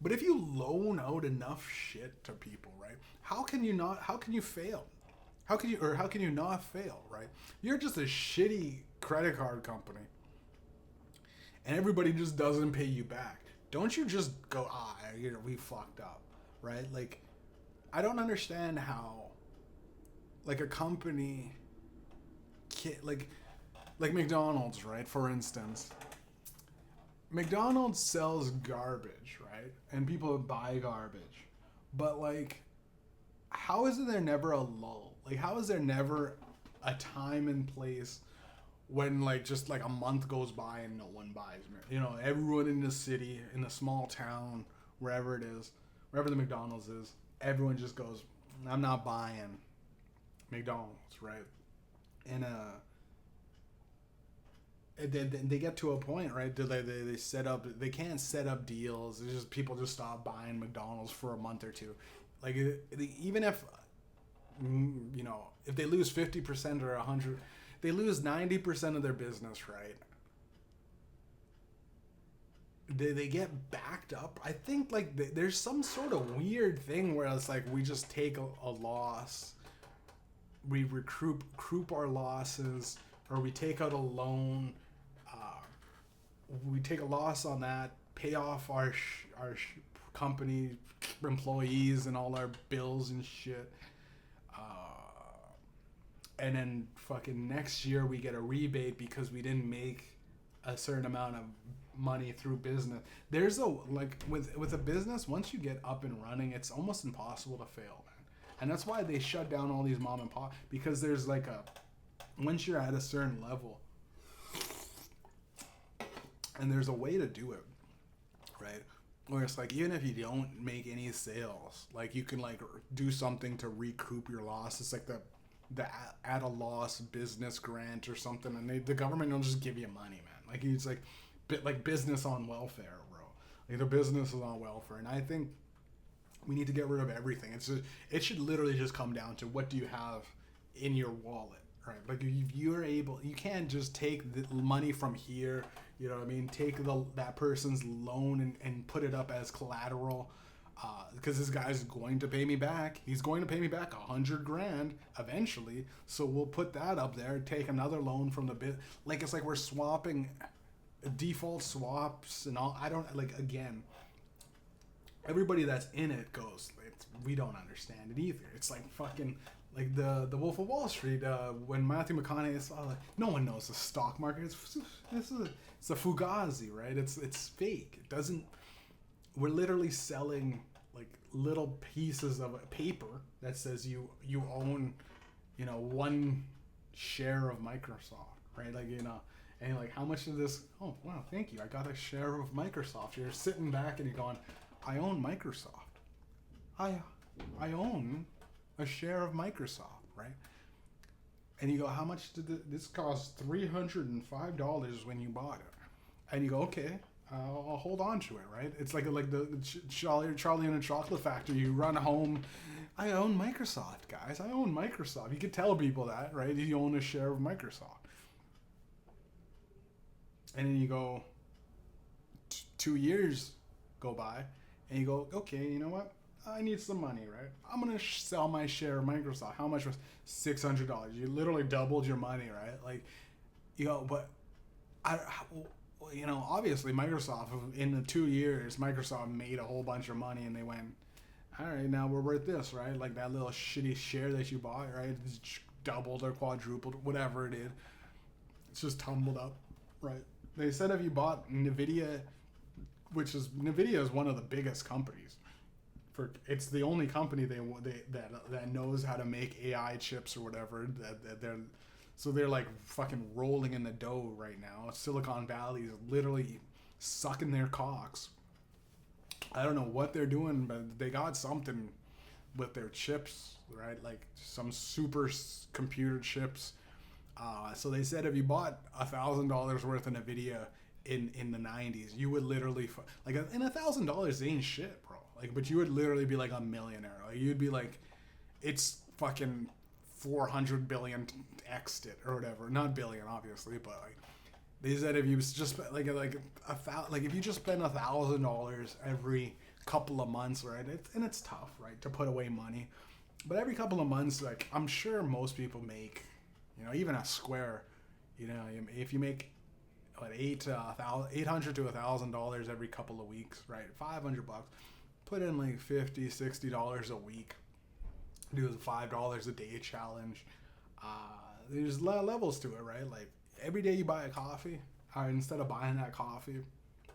but if you loan out enough shit to people, right? How can you not? How can you fail? How can you not fail, right? You're just a shitty credit card company, and everybody just doesn't pay you back. Don't you just go, we fucked up, right? Like, I don't understand how, like, a company, like McDonald's, right? For instance, McDonald's sells garbage, right? And people buy garbage, but like, how is there never a lull? Like, how is there never a time and place when like just like a month goes by and no one buys me? You know, everyone in the city, in a small town, wherever it is, wherever the McDonald's is, everyone just goes, I'm not buying McDonald's, right? And they get to a point, right? They set up, they can't set up deals. It's just people just stop buying McDonald's for a month or two. Like, even if, you know, if they lose 50% or 100, they lose 90% of their business, right? They get backed up. I think like there's some sort of weird thing where it's like we just take a loss, we recoup our losses, or we take out a loan, we take a loss on that, pay off our company employees and all our bills and shit. And then fucking next year we get a rebate because we didn't make a certain amount of money through business. There's a, like, with a business, once you get up and running, it's almost impossible to fail, man. And that's why they shut down all these mom and pop, because there's like once you're at a certain level, and there's a way to do it, right? Where it's like, even if you don't make any sales, like, you can like do something to recoup your loss. It's like the at a loss business grant or something, and the government will just give you money, man. Like, it's like business on welfare, bro. Like, the business is on welfare, and I think we need to get rid of everything. It should literally just come down to, what do you have in your wallet, right? Like, you can't just take the money from here, you know what I mean? Take that person's loan and put it up as collateral, because this guy's going to pay me back. He's going to pay me back $100,000 eventually. So we'll put that up there, take another loan from the bit. Like, it's like we're swapping default swaps and all. I don't, like, again, everybody that's in it goes, we don't understand it either. It's like fucking like the Wolf of Wall Street, when Matthew McConaughey saw, like, no one knows the stock market. It's a fugazi, right? It's fake. It doesn't. We're literally selling like little pieces of paper that says you own, you know, one share of Microsoft, right? Like, you know, and you're like, how much of this? Oh, wow, thank you. I got a share of Microsoft. You're sitting back and you're going, I own Microsoft. I own a share of Microsoft, right? And you go, how much did this cost? $305 when you bought it. And you go, okay, I'll hold on to it, right? It's like the Charlie and the Chocolate Factory. You run home, I own Microsoft, guys. I own Microsoft. You could tell people that, right? You own a share of Microsoft. And then you go, 2 years go by, and you go, okay, you know what? I need some money, right? I'm going to sell my share of Microsoft. How much was $600? You literally doubled your money, right? Like, you know, but you know, obviously Microsoft, in the 2 years, Microsoft made a whole bunch of money, and they went, all right, now we're worth this, right? Like, that little shitty share that you bought, right? It's doubled or quadrupled, whatever it is. It's just tumbled up, right? They said if you bought NVIDIA, NVIDIA is one of the biggest companies. It's the only company that knows how to make AI chips or whatever. They're like fucking rolling in the dough right now. Silicon Valley is literally sucking their cocks. I don't know what they're doing, but they got something with their chips, right? Like some super computer chips. So they said if you bought $1,000 worth of NVIDIA, in the 90s, you would literally like, and $1,000 ain't shit, bro. Like, but you would literally be like a millionaire. Like, you'd be like, it's fucking 400 billion x'd it or whatever. Not billion, obviously, but like they said if you just like if you just spend $1,000 every couple of months, right? It's tough, right, to put away money, but every couple of months, like I'm sure most people make, even a square, if you make what $800 to $1,000 every couple of weeks, right? $500, put in like $50-$60 a week. Do the $5 a day challenge. There's levels to it, right? Like every day you buy a coffee, or instead of buying that coffee,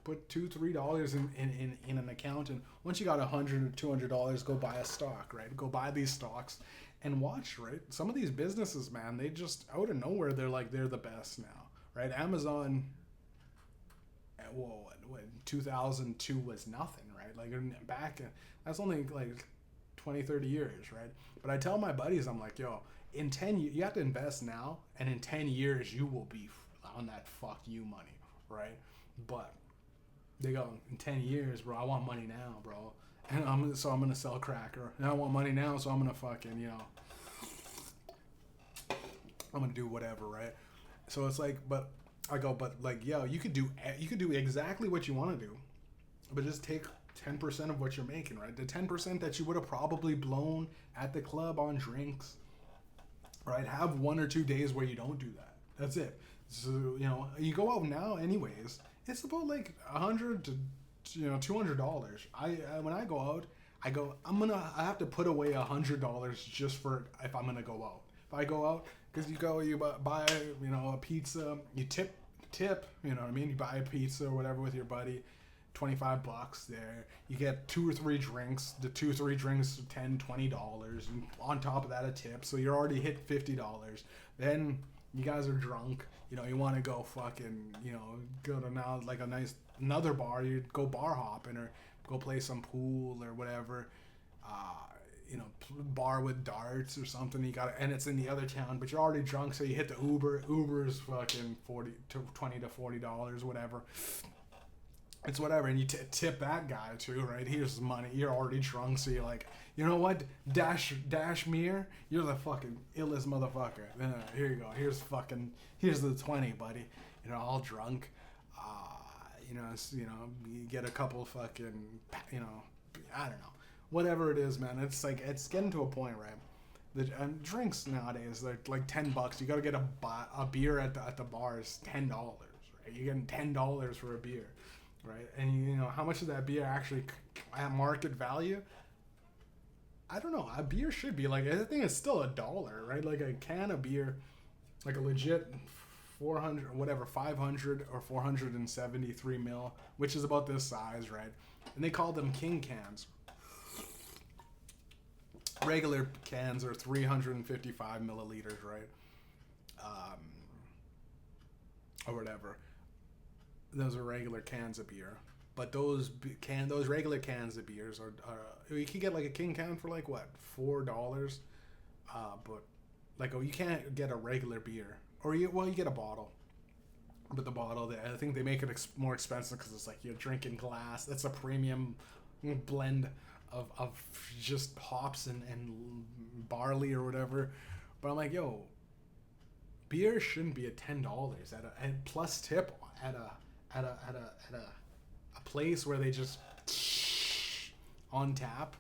put $2-3 in an account, and once you got $100 or $200, go buy a stock, right? Go buy these stocks and watch, right? Some of these businesses, man, they just out of nowhere they're the best now, right? Amazon, what 2002 was nothing, right? Like back, that's only like 20-30 years, right? But I tell my buddies, I'm like, yo, in 10 years, you have to invest now, and in 10 years you will be on that fuck you money, right? But they go, in 10 years, bro, I want money now, bro, and I'm gonna sell cracker, and I want money now, so I'm gonna fucking, I'm gonna do whatever, right? So it's like, but I go, but like, yo, you could do exactly what you want to do, but just take 10% of what you're making, right? The 10% that you would have probably blown at the club on drinks, right? Have 1 or 2 days where you don't do that. That's it. So, you go out now anyways, it's about like $100 to, $200. When I go out, I have to put away $100 just for if I'm going to go out. If I go out, because you buy, a pizza, you tip, you know what I mean? You buy a pizza or whatever with your buddy, $25 there. You get 2 or 3 drinks. The 2-3 drinks, $10-$20, and on top of that a tip. So you're already hit $50. Then you guys are drunk. You want to go fucking, go to now like another bar. You go bar hopping or go play some pool or whatever. Bar with darts or something. And it's in the other town, but you're already drunk. So you hit the Uber. Uber's fucking $20 to $40, whatever. It's whatever, and you tip that guy too, right? Here's money. You're already drunk, so you're like, you know what, Dashmere, you're the fucking illest motherfucker. Here you go. Here's the 20, buddy. All drunk. You get a couple fucking, I don't know, whatever it is, man. It's like it's getting to a point, right? And drinks nowadays, they're like $10. You got to get a beer at the bar is $10, right? You're getting $10 for a beer. Right, and how much of that beer actually at market value? I don't know. A beer should be like, I think it's still $1, right? Like a can of beer, like a legit 400, whatever, 500 or 473 mil, which is about this size, right? And they call them king cans. Regular cans are 355 milliliters, right? Or whatever. Those are regular cans of beer, but those regular cans of beers are you can get like a king can for like what, $4, but like you can't get a regular beer, or you get a bottle, but the bottle I think they make it more expensive because it's like you're drinking glass. That's a premium blend of just hops and barley or whatever. But I'm like, yo, beer shouldn't be at $10 at plus tip at a place where they just on tap.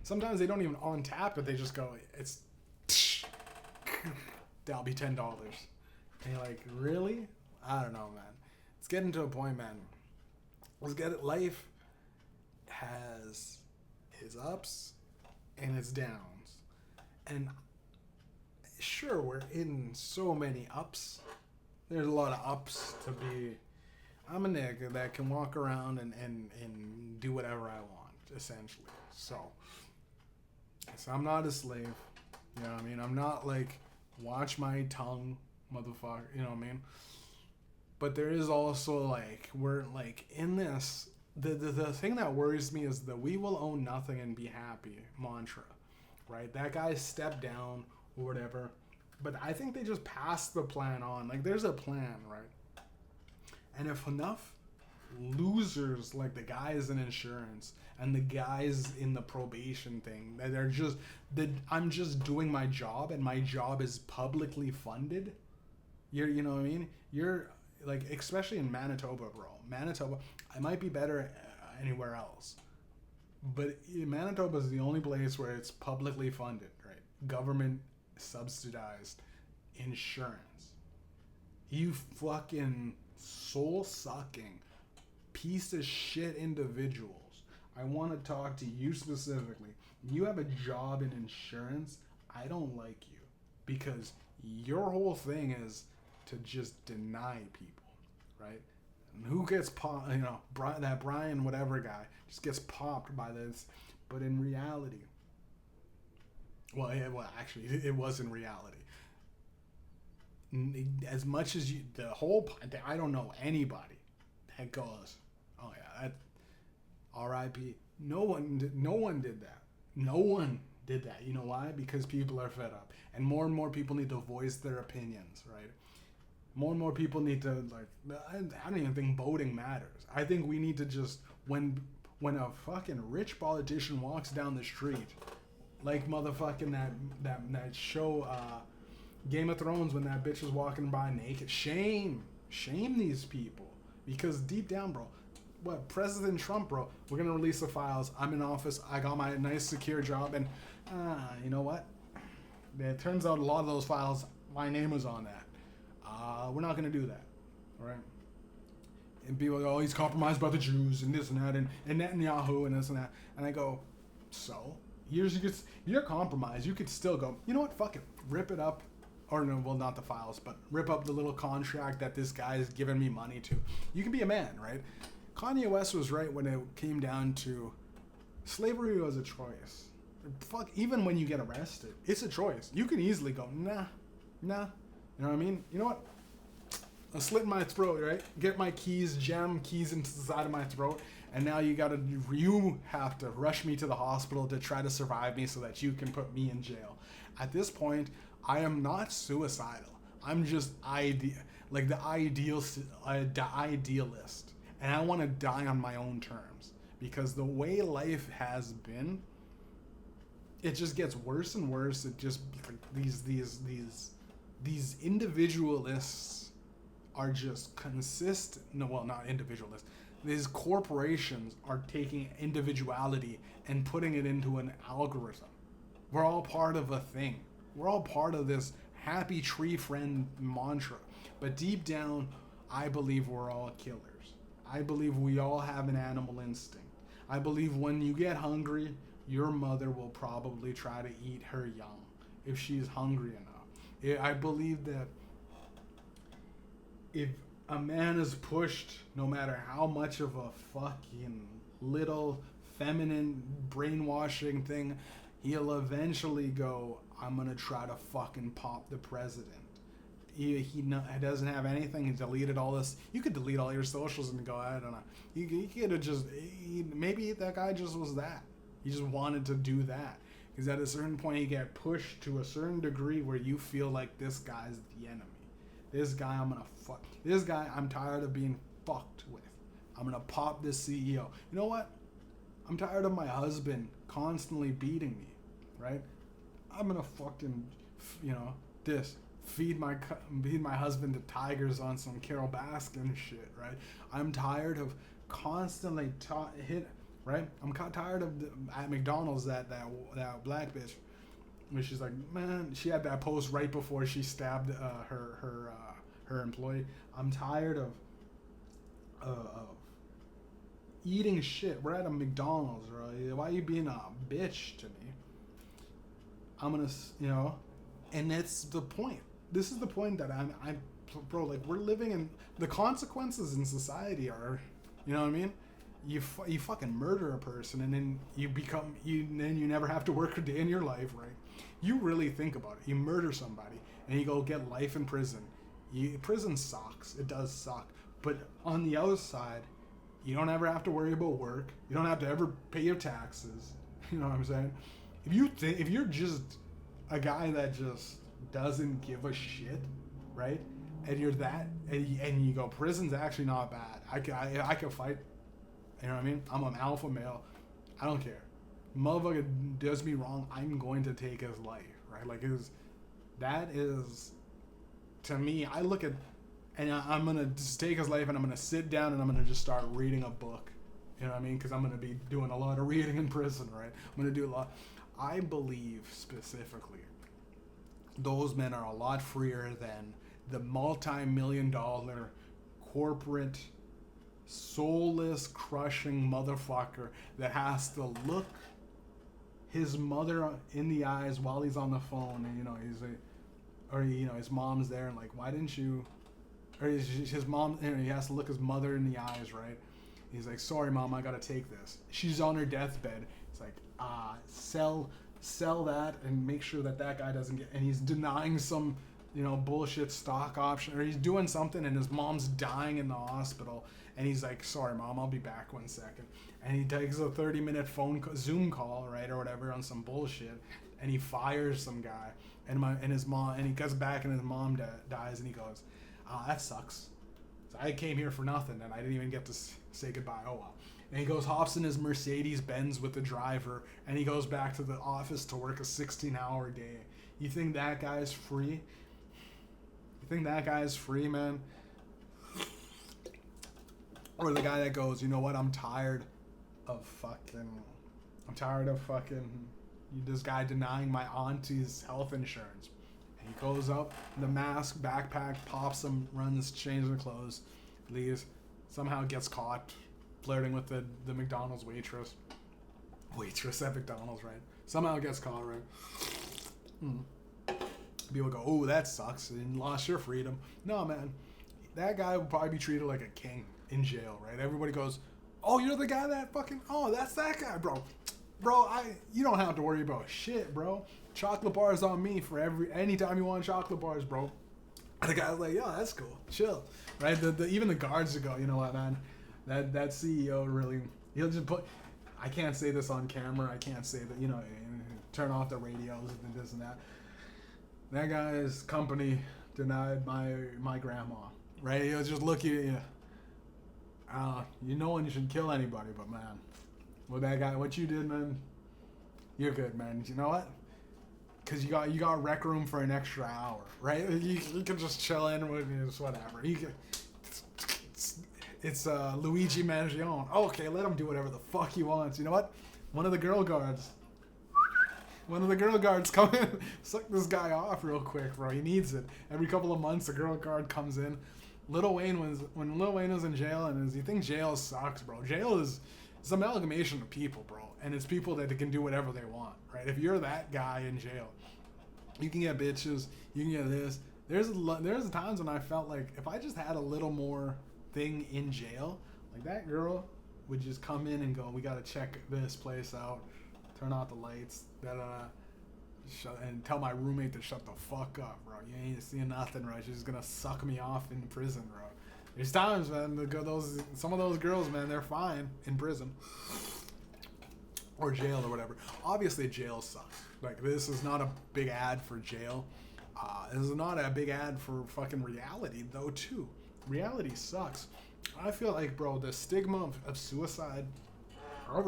Sometimes they don't even on tap, but they just go, it's that'll be $10. And you're like, really? I don't know, man. It's getting to a point, man. Life has its ups and its downs. And sure, we're in so many ups. There's a lot of ups to be. I'm a nigga that can walk around and do whatever I want, essentially. So I'm not a slave. You know what I mean? I'm not like, watch my tongue, motherfucker. You know what I mean? But there is also like, we're like in this, the thing that worries me is the we will own nothing and be happy mantra, right? That guy stepped down or whatever. But I think they just passed the plan on. Like, there's a plan, right? And if enough losers like the guys in insurance and the guys in the probation thing that are just that I'm just doing my job and my job is publicly funded. You know what I mean? You're like, especially in Manitoba, bro. Manitoba, I might be better anywhere else, but Manitoba is the only place where it's publicly funded, right? Government subsidized insurance. You fucking soul sucking piece of shit individuals. I want to talk to you specifically. You have a job in insurance. I don't like you because your whole thing is to just deny people, right? And who gets popped? You know, that Brian whatever guy just gets popped by this. But in reality, actually, it was in reality. As much as you, I don't know anybody that goes, oh yeah, that R.I.P. No one did that. No one did that. You know why? Because people are fed up, and more people need to voice their opinions, right? More and more people need to, like, I don't even think voting matters. I think we need to just, when a fucking rich politician walks down the street, like motherfucking that show, Game of Thrones, when that bitch was walking by naked. Shame these people, because deep down, bro, what President Trump, bro, we're gonna release the files. I'm in office. I got my nice secure job, and you know what? It turns out a lot of those files, my name was on that. We're not gonna do that, all right? And people go, oh, he's compromised by the Jews and this and that, and Netanyahu and this and that, and I go, so you're compromised. You could still go, you know what? Fuck it, rip it up. Or no, well, not the files, but rip up the little contract that this guy is giving me money to. You can be a man, right? Kanye West was right when it came down to slavery was a choice. Fuck, even when you get arrested, it's a choice. You can easily go, nah. You know what I mean? You know what? I'll slit my throat, right? Get my jam keys into the side of my throat, and now you have to rush me to the hospital to try to survive me so that you can put me in jail. At this point, I am not suicidal. I'm just the idealist, and I want to die on my own terms, because the way life has been, it just gets worse and worse. It just, like, these individualists are just consistent. No, well, not individualists. These corporations are taking individuality and putting it into an algorithm. We're all part of a thing. We're all part of this happy tree friend mantra. But deep down, I believe we're all killers. I believe we all have an animal instinct. I believe when you get hungry, your mother will probably try to eat her young if she's hungry enough. I believe that if a man is pushed, no matter how much of a fucking little feminine brainwashing thing, he'll eventually go, I'm gonna try to fucking pop the president. He doesn't have anything. He deleted all this. You could delete all your socials and go, I don't know. He could have just, maybe that guy just was that. He just wanted to do that. Because at a certain point, you get pushed to a certain degree where you feel like this guy's the enemy. This guy This guy I'm tired of being fucked with. I'm gonna pop this CEO. You know what? I'm tired of my husband constantly beating me, right? I'm gonna fucking, feed my husband to tigers on some Carol Baskin shit, right? I'm tired of constantly right? I'm tired of at McDonald's that black bitch, where she's like, man, she had that post right before she stabbed her employee. I'm tired of eating shit. We're at a McDonald's, right? Why are you being a bitch to me? I'm gonna, and that's the point. This is the point that bro, like, we're living in, the consequences in society are, you know what I mean? You fucking murder a person, and then you never have to work a day in your life, right? You really think about it. You murder somebody, and you go get life in prison. Prison sucks. It does suck. But on the other side, you don't ever have to worry about work. You don't have to ever pay your taxes. You know what I'm saying? If you're just a guy that just doesn't give a shit, right? And you're that, and you go, prison's actually not bad. I can fight. You know what I mean? I'm an alpha male. I don't care. Motherfucker does me wrong, I'm going to take his life, right? Like, that is, to me, I look at, and I'm going to just take his life and I'm going to sit down and I'm going to just start reading a book. You know what I mean? Because I'm going to be doing a lot of reading in prison, right? I'm going to do a lot. I believe specifically those men are a lot freer than the multi-million-dollar corporate soulless crushing motherfucker that has to look his mother in the eyes while he's on the phone, and his mom's there, and like, why didn't you, or his mom, he has to look his mother in the eyes, right? He's like, sorry mom, I gotta take this. She's on her deathbed. It's like, sell that and make sure that guy doesn't get, and he's denying some bullshit stock option, or he's doing something and his mom's dying in the hospital, and he's like, sorry mom, I'll be back 1 second, and he takes a 30-minute Zoom call, right, or whatever, on some bullshit, and he fires some guy, and his mom, and he gets back and his mom dies, and he goes, that sucks. So I came here for nothing and I didn't even get to say goodbye. Oh well. And he hops in his Mercedes Benz with the driver, and he goes back to the office to work a 16-hour day. You think that guy's free? You think that guy's free, man? Or the guy that goes, you know what, I'm tired of fucking this guy denying my auntie's health insurance. And he goes up, the mask, backpack, pops him, runs, changes the clothes, leaves, somehow gets caught flirting with the McDonald's waitress at McDonald's, right? Somehow gets caught, right? People go, oh, that sucks, and lost your freedom. No, man, that guy would probably be treated like a king in jail, right? Everybody goes, oh, you're the guy that fucking, oh, that's that guy, bro. You don't have to worry about shit, bro. Chocolate bars on me for anytime you want chocolate bars, bro. And the guy's like, yo, that's cool, chill, right? Even the guards would go, you know what, man? That CEO really, he'll just put, I can't say this on camera, I can't say that, turn off the radios and this and that. That guy's company denied my grandma, right? He'll just look at you. No one should kill anybody, but man, well, that guy, what you did, man, you're good, man. You know what? Because you got rec room for an extra hour, right? You can just chill in with whatever. It's Luigi Mangione. Okay, let him do whatever the fuck he wants. You know what? One of the girl guards come in, suck this guy off real quick, bro. He needs it. Every couple of months, a girl guard comes in. When Lil Wayne was in jail, and you think jail sucks, bro. Jail is an amalgamation of people, bro, and it's people that can do whatever they want, right? If you're that guy in jail, you can get bitches, you can get this. There's times when I felt like if I just had a little more thing in jail, like that girl would just come in and go, we gotta check this place out, turn out the lights, and tell my roommate to shut the fuck up, bro. You ain't seeing nothing, right? She's gonna suck me off in prison, bro. There's times, man, some of those girls, man, they're fine in prison or jail or whatever. Obviously, jail sucks. Like, this is not a big ad for jail. This is not a big ad for fucking reality, though, too. Reality sucks. I feel like, bro, the stigma of suicide, I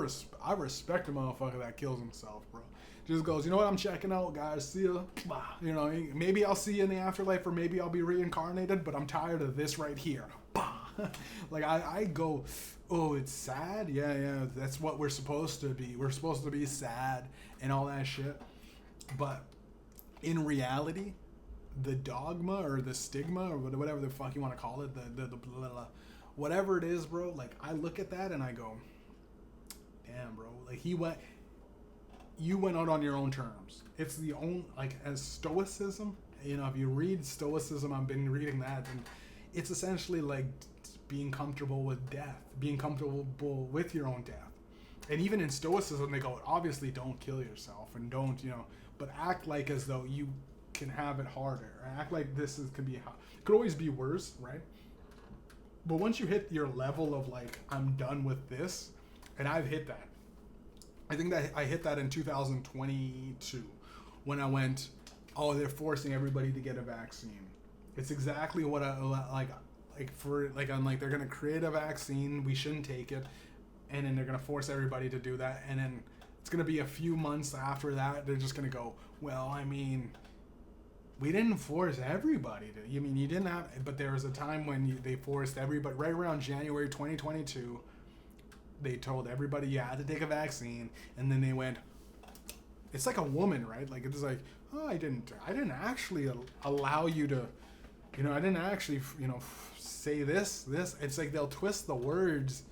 respect a motherfucker that kills himself, bro. Just goes, you know what, I'm checking out, guys, see ya. Maybe I'll see you in the afterlife, or maybe I'll be reincarnated, but I'm tired of this right here. Like, I go, oh, it's sad? Yeah, that's what we're supposed to be. We're supposed to be sad and all that shit. But in reality, the dogma or the stigma or whatever the fuck you want to call it, whatever it is, bro, like, I look at that and I go, damn, bro, like, you went out on your own terms. It's the own, like, as stoicism, if you read stoicism, I've been reading that, and it's essentially like being comfortable with death, being comfortable with your own death. And even in stoicism, they go, obviously don't kill yourself and don't, but act like as though you can have it harder. Act like could always be worse, right? But once you hit your level of like, I'm done with this, and I've hit that. I think that I hit that in 2022 when I went, oh, they're forcing everybody to get a vaccine. It's exactly what I like. like for like I'm like they're gonna create a vaccine, we shouldn't take it, and then they're gonna force everybody to do that, and then it's gonna be a few months after that they're just gonna go, well, I mean, we didn't force everybody to. You mean you didn't have, but there was a time when they forced everybody right around January 2022. They told everybody you had to take a vaccine, and then they went. It's like a woman, right? Like it's like, oh, I didn't actually allow you to, I didn't actually, say this. It's like they'll twist the words,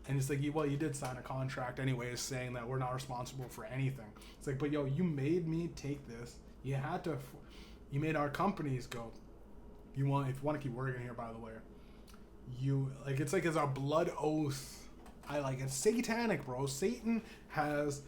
and it's like, well, you did sign a contract anyways, saying that we're not responsible for anything. It's like, but yo, you made me take this. You had to. You made our companies go. If you want to keep working here, by the way, it's like it's our blood oath. It's satanic, bro. Satan has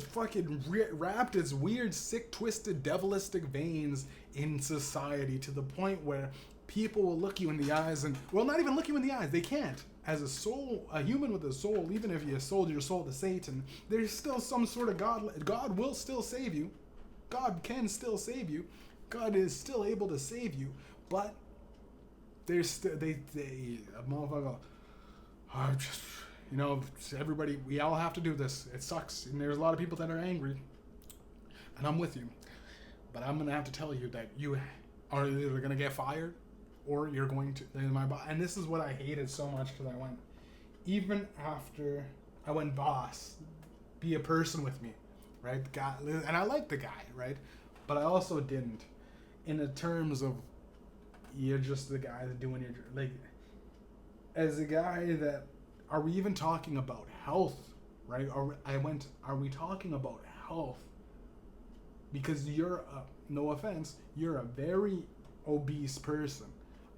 fucking wrapped its weird, sick, twisted, devilistic veins in society to the point where people will look you in the eyes and, well, not even look you in the eyes. They can't. As a soul, a human with a soul, even if you sold your soul to Satan, there's still some sort of God. God will still save you. God can still save you. God is still able to save you. But there's still, a motherfucker, everybody, we all have to do this. It sucks. And there's a lot of people that are angry. And I'm with you. But I'm going to have to tell you that you are either going to get fired or you're going to, and this is what I hated so much because even after I went boss, be a person with me. Right, guy, and I like the guy, right, but I also didn't, in the terms of you're just the guy that's doing your like. As a guy that, are we even talking about health, right? Are we talking about health? Because no offense, you're a very obese person.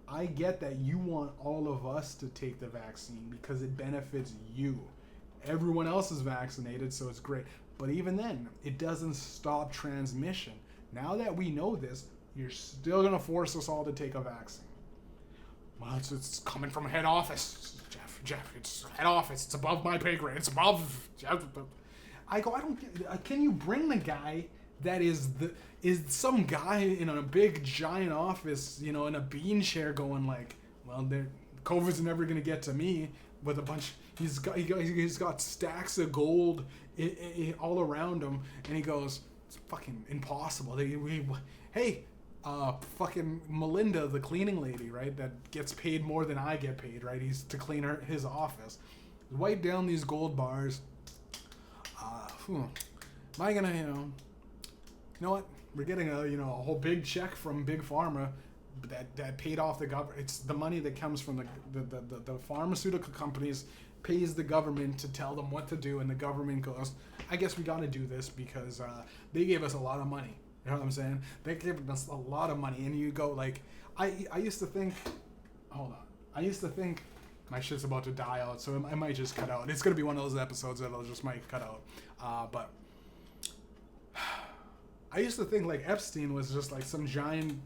I get that you want all of us to take the vaccine because it benefits you. Everyone else is vaccinated, so it's great. But even then, it doesn't stop transmission. Now that we know this, you're still going to force us all to take a vaccine. Well, it's coming from head office. Jeff, it's head office. It's above my pay grade. It's above Jeff. I don't get, can you bring the guy that is some guy in a big giant office, in a bean chair going like, well, COVID's never going to get to me, with a bunch, he's got stacks of gold all around him, and he goes, it's fucking impossible. Fucking Melinda, the cleaning lady, right, that gets paid more than I get paid, right, he's to clean his office, wipe down these gold bars. Am I gonna, you know what, we're getting a whole big check from Big Pharma that paid off the government. It's the money that comes from the pharmaceutical companies pays the government to tell them what to do, and the government goes, I guess we got to do this because they gave us a lot of money. You know what I'm saying? They gave us a lot of money, and you go like, I used to think, my shit's about to die out, so I might just cut out. It's gonna be one of those episodes that I'll just might cut out. But I used to think like Epstein was just like some giant,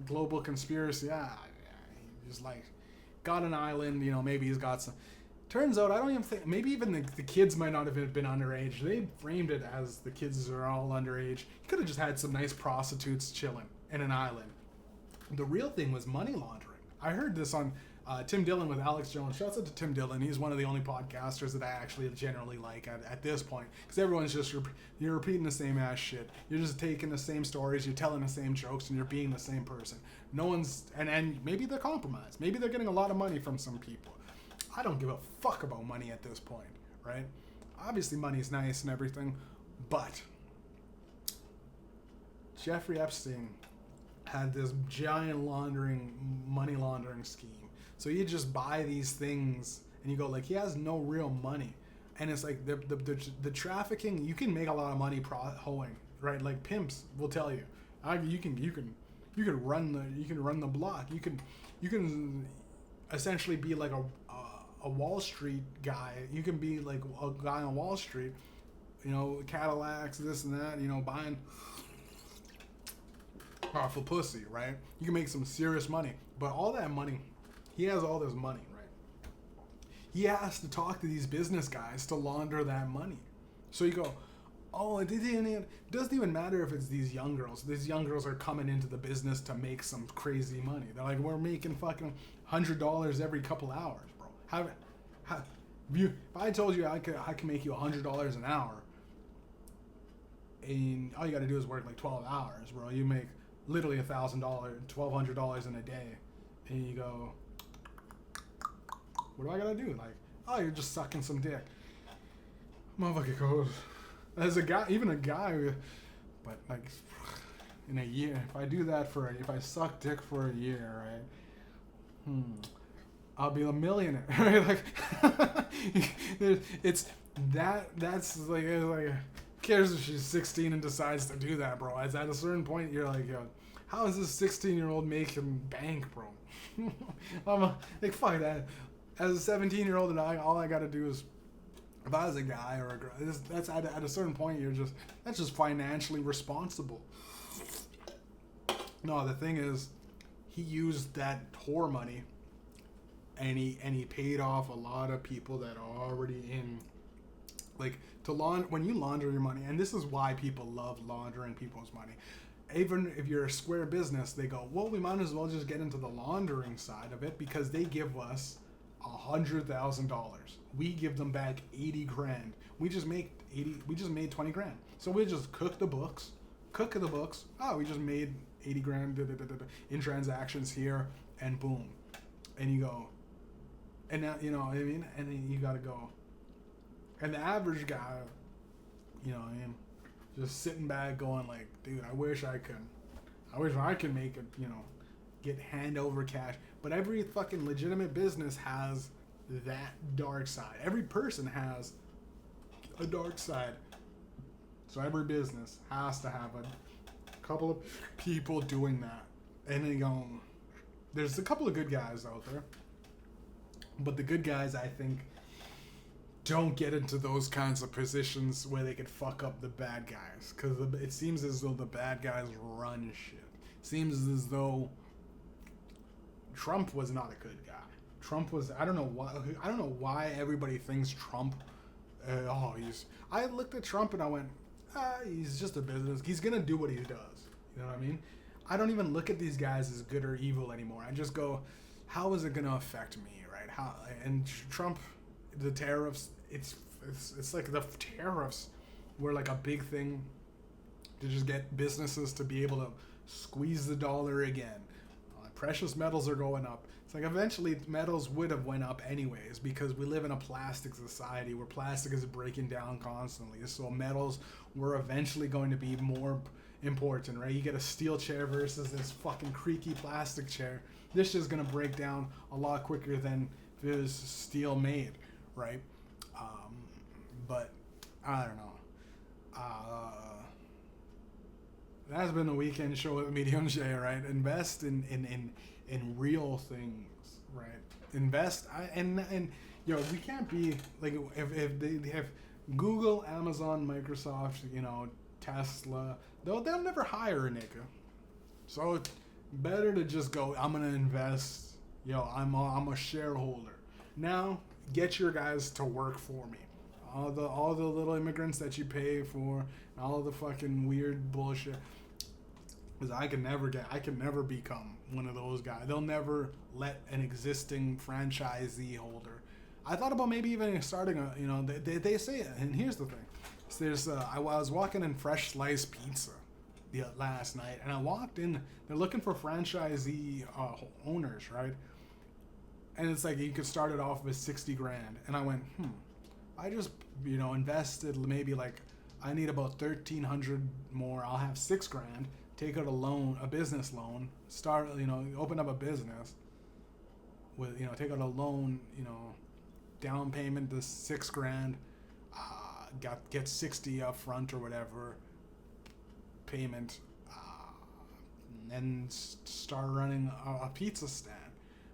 global conspiracy. He just like got an island. Maybe he's got some. Turns out I don't even think. Maybe even the kids might not have been underage. They framed it as the kids are all underage. He could have just had some nice prostitutes chilling in an island. The real thing was money laundering. I heard this on Tim Dillon with Alex Jones. Shouts out to Tim Dillon. He's one of the only podcasters that I actually generally like at this point. Because everyone's just, you're repeating the same ass shit. You're just taking the same stories, you're telling the same jokes, and you're being the same person. No one's, and maybe they're compromised. Maybe they're getting a lot of money from some people. I don't give a fuck about money at this point, right? Obviously money's nice and everything, but Jeffrey Epstein had this giant money laundering scheme. So you just buy these things and you go like, he has no real money. And it's like the trafficking, you can make a lot of money hoeing, right? Like pimps will tell you, you can run the block. You can essentially be like a Wall Street guy. You can be like a guy on Wall Street, Cadillacs, this and that, buying powerful pussy, right? You can make some serious money, but all that money, he has all this money, right? He has to talk to these business guys to launder that money. So you go, Oh, it doesn't even matter if it's these young girls. These young girls are coming into the business to make some crazy money. They're like, we're making fucking $100 every couple hours, bro. If I told you I can make you $100 an hour, and all you got to do is work like 12 hours, bro. You make literally $1,000, $1,200 in a day, and you go, what do I gotta do? Like, oh, you're just sucking some dick. Motherfucker goes, as a guy, even a guy, but like in a year, if I suck dick for a year, right? I'll be a millionaire, right? Like, that's like, who cares if she's 16 and decides to do that, bro? As at a certain point, you're like, yo, how is this 16-year-old making bank, bro? I'm like, fuck that. As a 17-year-old, and all I gotta do is, if I was a guy or a girl, that's at a certain point, that's just financially responsible. No, the thing is, he used that whore money, and he paid off a lot of people that are already in, like, when you launder your money, and this is why people love laundering people's money. Even if you're a square business, they go, well, we might as well just get into the laundering side of it, because they give us $100,000. We give them back 80 grand. We just made 20 grand. So we just cook the books. Oh, we just made 80 grand in transactions here, and boom. And you go, and now, you know what I mean? And then you gotta go. And the average guy, you know what I mean, just sitting back going like, dude, I wish I could make it, you know, get hand over cash. But every fucking legitimate business has that dark side. Every person has a dark side. So every business has to have a couple of people doing that. And then go, there's a couple of good guys out there. But the good guys, I think, don't get into those kinds of positions where they could fuck up the bad guys. Because it seems as though the bad guys run shit. It seems as though Trump was not a good guy. Trump was, I don't know why everybody thinks Trump, I looked at Trump and I went, he's just a business. He's going to do what he does. You know what I mean? I don't even look at these guys as good or evil anymore. I just go, how is it going to affect me, right? And Trump, the tariffs, it's like the tariffs were like a big thing to just get businesses to be able to squeeze the dollar again. Precious metals are going up. It's like eventually metals would have went up anyways, because we live in a plastic society where plastic is breaking down constantly. So metals were eventually going to be more important, right? You get a steel chair versus this fucking creaky plastic chair. This shit's gonna break down a lot quicker than if it was steel made, right? But I don't know. That's been the weekend show with Medium J, right? Invest in real things, right? Invest, and yo, we can't be like, if they have Google, Amazon, Microsoft, you know, Tesla, they'll never hire a nigga. So better to just go, I'm gonna invest. Yo, I'm a shareholder. Now get your guys to work for me. All the little immigrants that you pay for, all the fucking weird bullshit. Because I can never become one of those guys. They'll never let an existing franchisee holder. I thought about maybe even starting a, you know, they say it, and here's the thing. So there's I was walking in Fresh Slice Pizza last night, and I walked in. They're looking for franchisee owners, right? And it's like you could start it off with 60 grand, and I went, I just, you know, invested maybe like, I need about 1,300 more. I'll have 6 grand. Take out a business loan, start, you know, open up a business with, you know, take out a loan, you know, down payment to 6 grand, get 60 up front or whatever payment, and start running a pizza stand.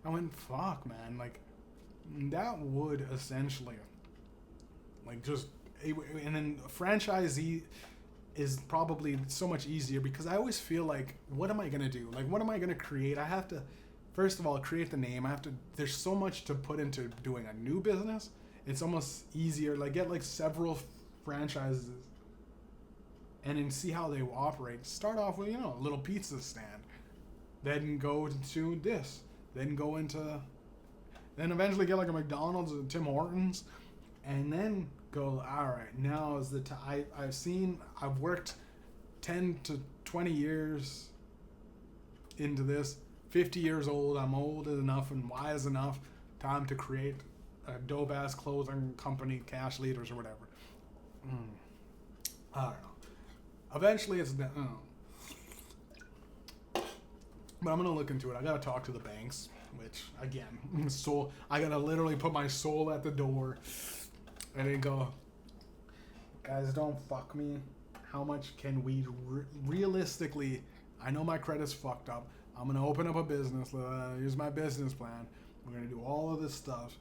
I went, fuck, man, like, that would essentially, like, just, and then franchisee is probably so much easier, because I always feel like, what am I going to do? Like, what am I going to create? I have to, first of all, create the name. There's so much to put into doing a new business. It's almost easier, like, get like several franchises and then see how they operate. Start off with, a little pizza stand, then go to this, then go into, then eventually get like a McDonald's and Tim Hortons, and then go, all right, now is the time. I've worked 10 to 20 years into this, 50 years old, I'm old enough and wise enough, time to create a dope ass clothing company, Cash Leaders or whatever. I don't know. Eventually it's, but I'm gonna look into it. I gotta talk to the banks, which again, I gotta literally put my soul at the door and then go, guys, don't fuck me. How much can we realistically, I know my credit's fucked up. I'm gonna open up a business. Here's my business plan. We're gonna do all of this stuff,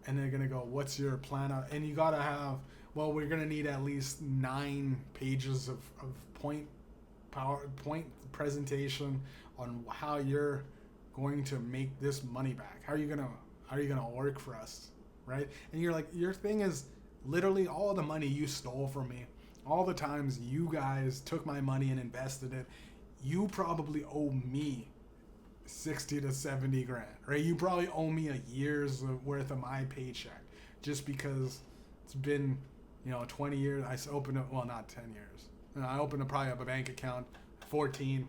and they're gonna go, what's your plan? And you gotta have, well, we're gonna need at least 9 pages of point presentation on how you're going to make this money back. How are you gonna work for us, right? And you're like, your thing is literally all the money you stole from me, all the times you guys took my money and invested it. You probably owe me 60 to 70 grand, right? You probably owe me a year's worth of my paycheck, just because it's been, 20 years. I opened up, well, not 10 years. I opened probably up a bank account, 14.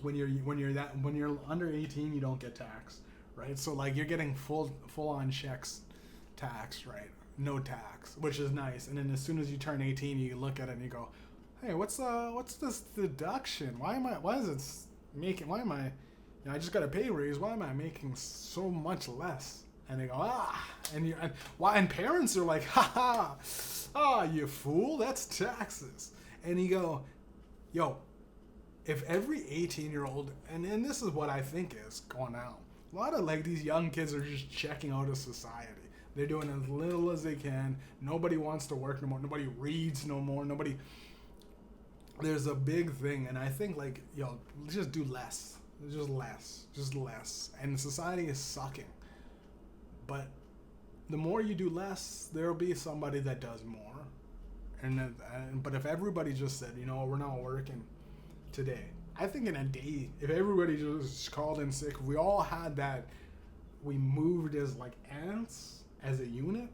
When you're under 18, you don't get taxed, right? So like you're getting full on checks tax, right? No tax, which is nice. And then as soon as you turn 18, you look at it and you go, hey, what's this deduction? Why am I, I just got a pay raise. Why am I making so much less? And they go, and parents are like, you fool, that's taxes. And you go, yo, if every 18-year-old, and this is what I think is going on, a lot of like these young kids are just checking out of society. They're doing as little as they can. Nobody wants to work no more. Nobody reads no more. There's a big thing, and I think like, just do less. Just less. And society is sucking. But the more you do less, there'll be somebody that does more. But if everybody just said, we're not working today, I think in a day, if everybody just called in sick, if we all had that, we moved as like ants, as a unit,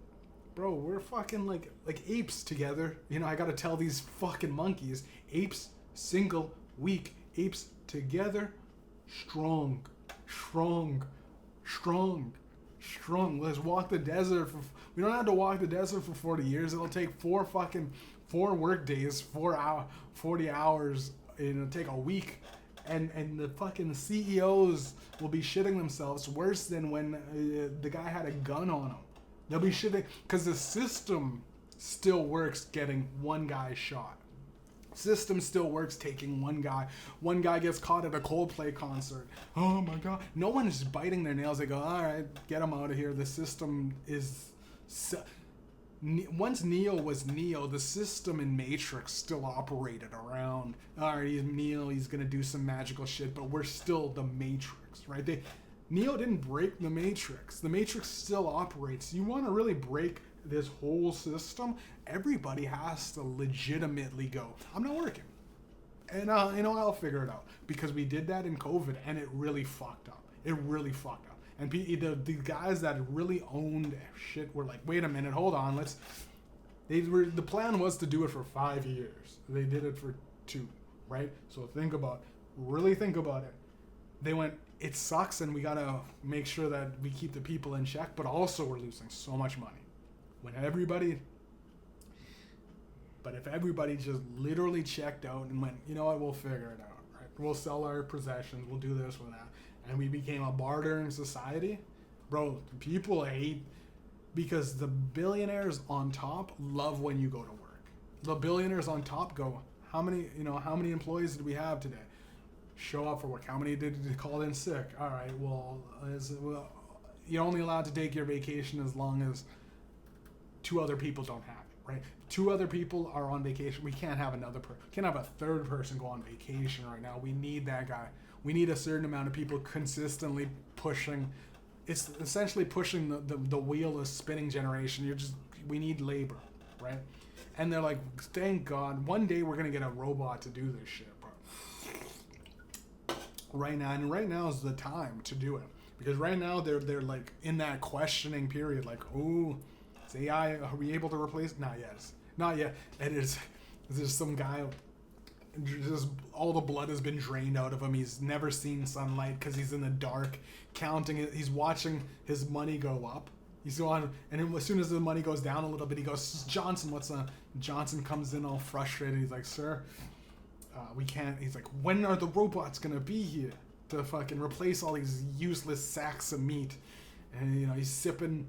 bro, we're fucking like apes together. I gotta tell these fucking monkeys, apes single, weak, apes together, strong. Let's walk the desert we don't have to walk the desert for 40 years. It'll take 4 work days, 40 hours. It'll take a week, and the fucking CEOs will be shitting themselves worse than when the guy had a gun on him. They'll be shitting because the system still works getting one guy shot. System still works taking one guy. One guy gets caught at a Coldplay concert. Oh my God. No one is biting their nails. They go, all right, get him out of here. The system is... Once Neo was Neo, the system in Matrix still operated around. All right, he's Neo. He's going to do some magical shit, but we're still the Matrix, right? Neo didn't break the Matrix. The Matrix still operates. You want to really break this whole system, everybody has to legitimately go, I'm not working. And, I'll figure it out. Because we did that in COVID, and it really fucked up. And the guys that really owned shit were like, wait a minute, hold on, the plan was to do it for 5 years. They did it for 2, right? So really think about it. They went, it sucks, and we gotta make sure that we keep the people in check, but also we're losing so much money. But if everybody just literally checked out and went, you know what, we'll figure it out, right? We'll sell our possessions, we'll do this, we'll that, and we became a bartering society, bro, people hate, because the billionaires on top love when you go to work. The billionaires on top go, how many employees did we have today? Show up for work. How many did you call in sick? All right, well, you're only allowed to take your vacation as long as 2 other people don't have it, right? 2 other people are on vacation. We can't have can't have a third person go on vacation right now. We need that guy. We need a certain amount of people consistently pushing. It's essentially pushing the wheel of spinning generation. We need labor, right? And they're like, thank God, one day we're gonna get a robot to do this shit, bro. Right now is the time to do it, because right now they're like in that questioning period, like, oh, is AI, are we able to replace? Not yet. It is. There's some guy. Just all the blood has been drained out of him. He's never seen sunlight because he's in the dark, counting it. He's watching his money go up. He's on, and then as soon as the money goes down a little bit, he goes, Johnson, what's up? Johnson comes in all frustrated. He's like, sir, we can't. He's like, when are the robots gonna be here to fucking replace all these useless sacks of meat? And you know, he's sipping.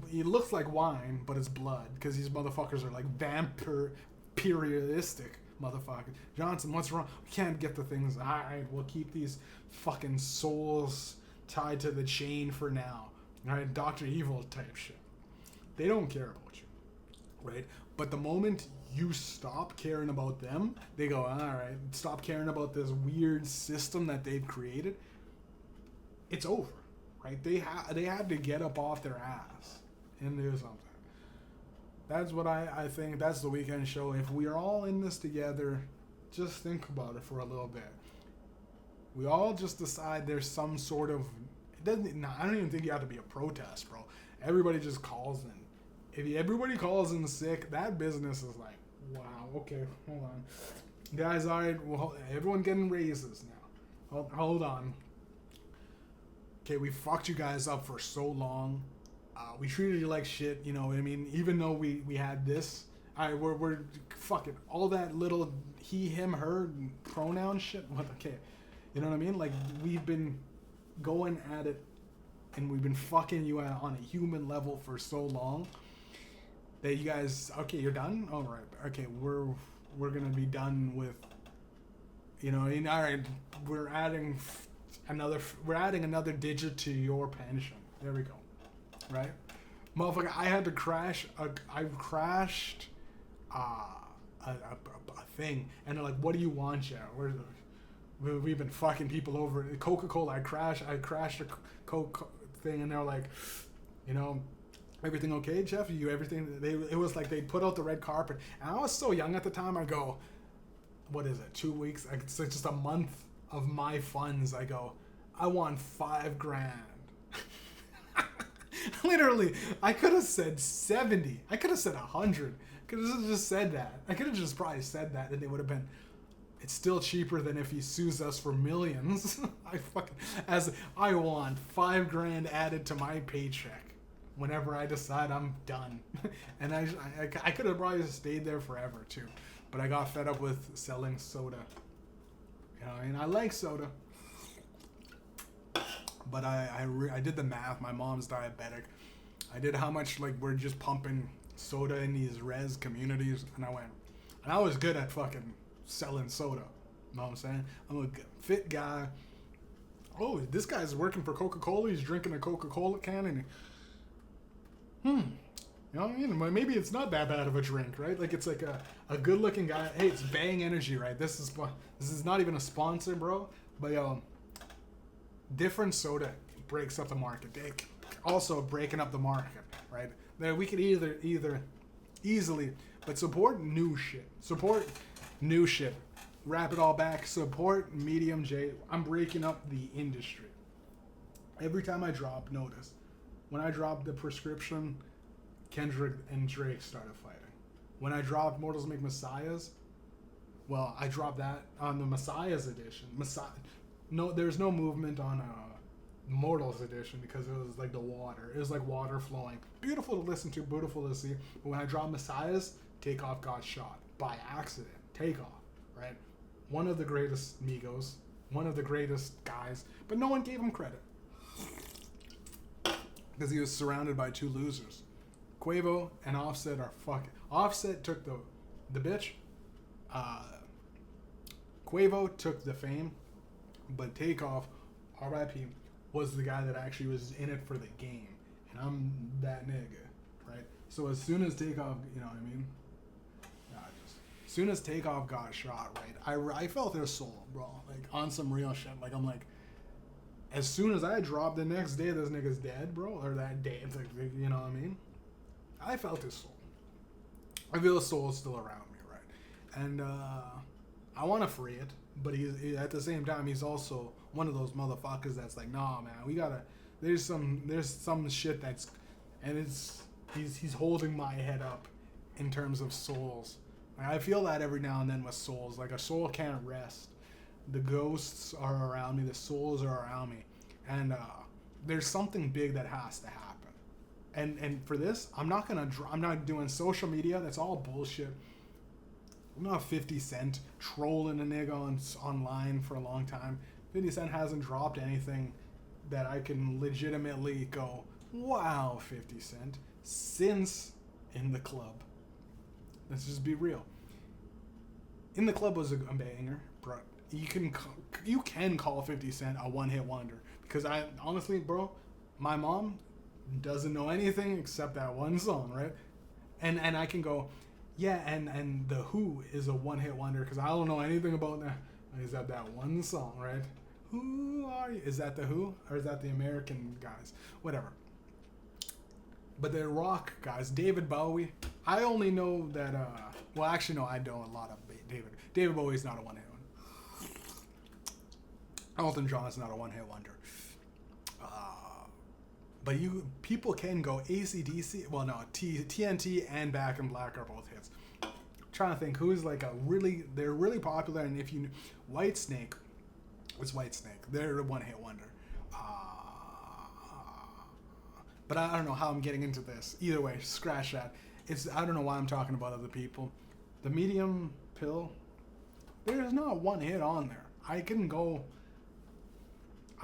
He looks like wine, but it's blood, because these motherfuckers are like vampiristic motherfucker. Johnson, what's wrong? We can't get the things. Alright, we'll keep these fucking souls tied to the chain for now. Alright, Dr. Evil type shit. They don't care about you. Right? But the moment you stop caring about them, they go, alright, stop caring about this weird system that they've created. It's over. Right? They had to get up off their ass and do something. That's what I think. That's the weekend show. If we are all in this together, just think about it for a little bit. We all just decide there's some sort of... I don't even think you have to be a protest, bro. Everybody just calls in. If everybody calls in sick, that business is like, wow, okay, hold on. Guys, all right, well, everyone getting raises now. Hold on. Okay, we fucked you guys up for so long. We treated you like shit, you know what I mean? Even though we had this, we're fucking all that little he, him, her pronoun shit. What? Okay, you know what I mean? Like, we've been going at it, and we've been fucking you on a human level for so long that you guys, okay, you're done. All right, okay, we're gonna be done with, you know. And all right, we're adding another digit to your pension. There we go. Right, motherfucker! I had to crash. I crashed a thing, and they're like, "What do you want, yeah?" We've been fucking people over. Coca-Cola. I crashed a Coke thing, and they're like, you know, everything okay, Jeff? You everything? It was like they put out the red carpet, and I was so young at the time. I go, what is it? 2 weeks? It's just a month of my funds. I go, I want $5,000. Literally, I could have said 70. I could have said 100. Could have just said that. I could have just probably said that, and it would have been. It's still cheaper than if he sues us for millions. I want $5,000 added to my paycheck whenever I decide I'm done. And I could have probably stayed there forever too, but I got fed up with selling soda. You know, and I like soda. But I did the math. My mom's diabetic. I did how much, like, we're just pumping soda in these res communities, and I was good at fucking selling soda. You know what I'm saying? I'm a fit guy. Oh, this guy's working for Coca-Cola. He's drinking a Coca-Cola can, and you know what I mean? Maybe it's not that bad of a drink, right? Like, it's like a good-looking guy. Hey, it's Bang Energy, right? This is not even a sponsor, bro. But different soda breaks up the market. They also breaking up the market, right? We could either easily, but support new shit. Wrap it all back. Support Medium J. I'm breaking up the industry. Every time I drop, notice, when I dropped the prescription, Kendrick and Drake started fighting. When I dropped Mortals Make Messiahs, well, I dropped that on the Messiahs edition. No, there's no movement on Mortals edition because it was like the water. It was like water flowing. Beautiful to listen to, beautiful to see. But when I dropped Messiahs, Takeoff got shot by accident. Takeoff, right? One of the greatest Migos, one of the greatest guys, but no one gave him credit because he was surrounded by two losers. Quavo and Offset are fucking. Offset took the bitch. Quavo took the fame. But Takeoff, R.I.P., was the guy that actually was in it for the game. And I'm that nigga, right? So as soon as Takeoff, you know what I mean? As soon as Takeoff got shot, right? I felt his soul, bro. Like, on some real shit. Like, I'm like, as soon as I dropped, the next day this nigga's dead, bro. Or that day, it's like, you know what I mean? I felt his soul. I feel Soul's still around me, right? And I want to free it, but at the same time, he's also one of those motherfuckers that's like, nah, man, we gotta. There's some shit that's, and he's holding my head up in terms of souls. Like, I feel that every now and then with souls. Like a soul can't rest. The ghosts are around me. The souls are around me, and there's something big that has to happen. And for this, I'm not doing social media. That's all bullshit. I'm not 50 Cent trolling a nigga online for a long time. 50 Cent hasn't dropped anything that I can legitimately go, wow, 50 Cent, since In the Club. Let's just be real. In the Club was a banger, bro. You can call 50 Cent a one-hit wonder. Because honestly, bro, my mom doesn't know anything except that one song, right? And I can go, yeah, and The Who is a one-hit wonder because I don't know anything about that. Is that one song, right? Who are you? Is that The Who? Or is that the American guys? Whatever. But they're rock guys. David Bowie. I only know that, well, actually, no, I know a lot of David. David Bowie's not a one-hit wonder. Elton John is not a one-hit wonder. But people can go AC/DC. Well, no, TNT and Back in Black are both hits. I'm trying to think who's like they're really popular. And if you Whitesnake, what's Whitesnake? They're a one-hit wonder. But I don't know how I'm getting into this. Either way, scratch that. I don't know why I'm talking about other people. The Medium Pill, there's not one hit on there. I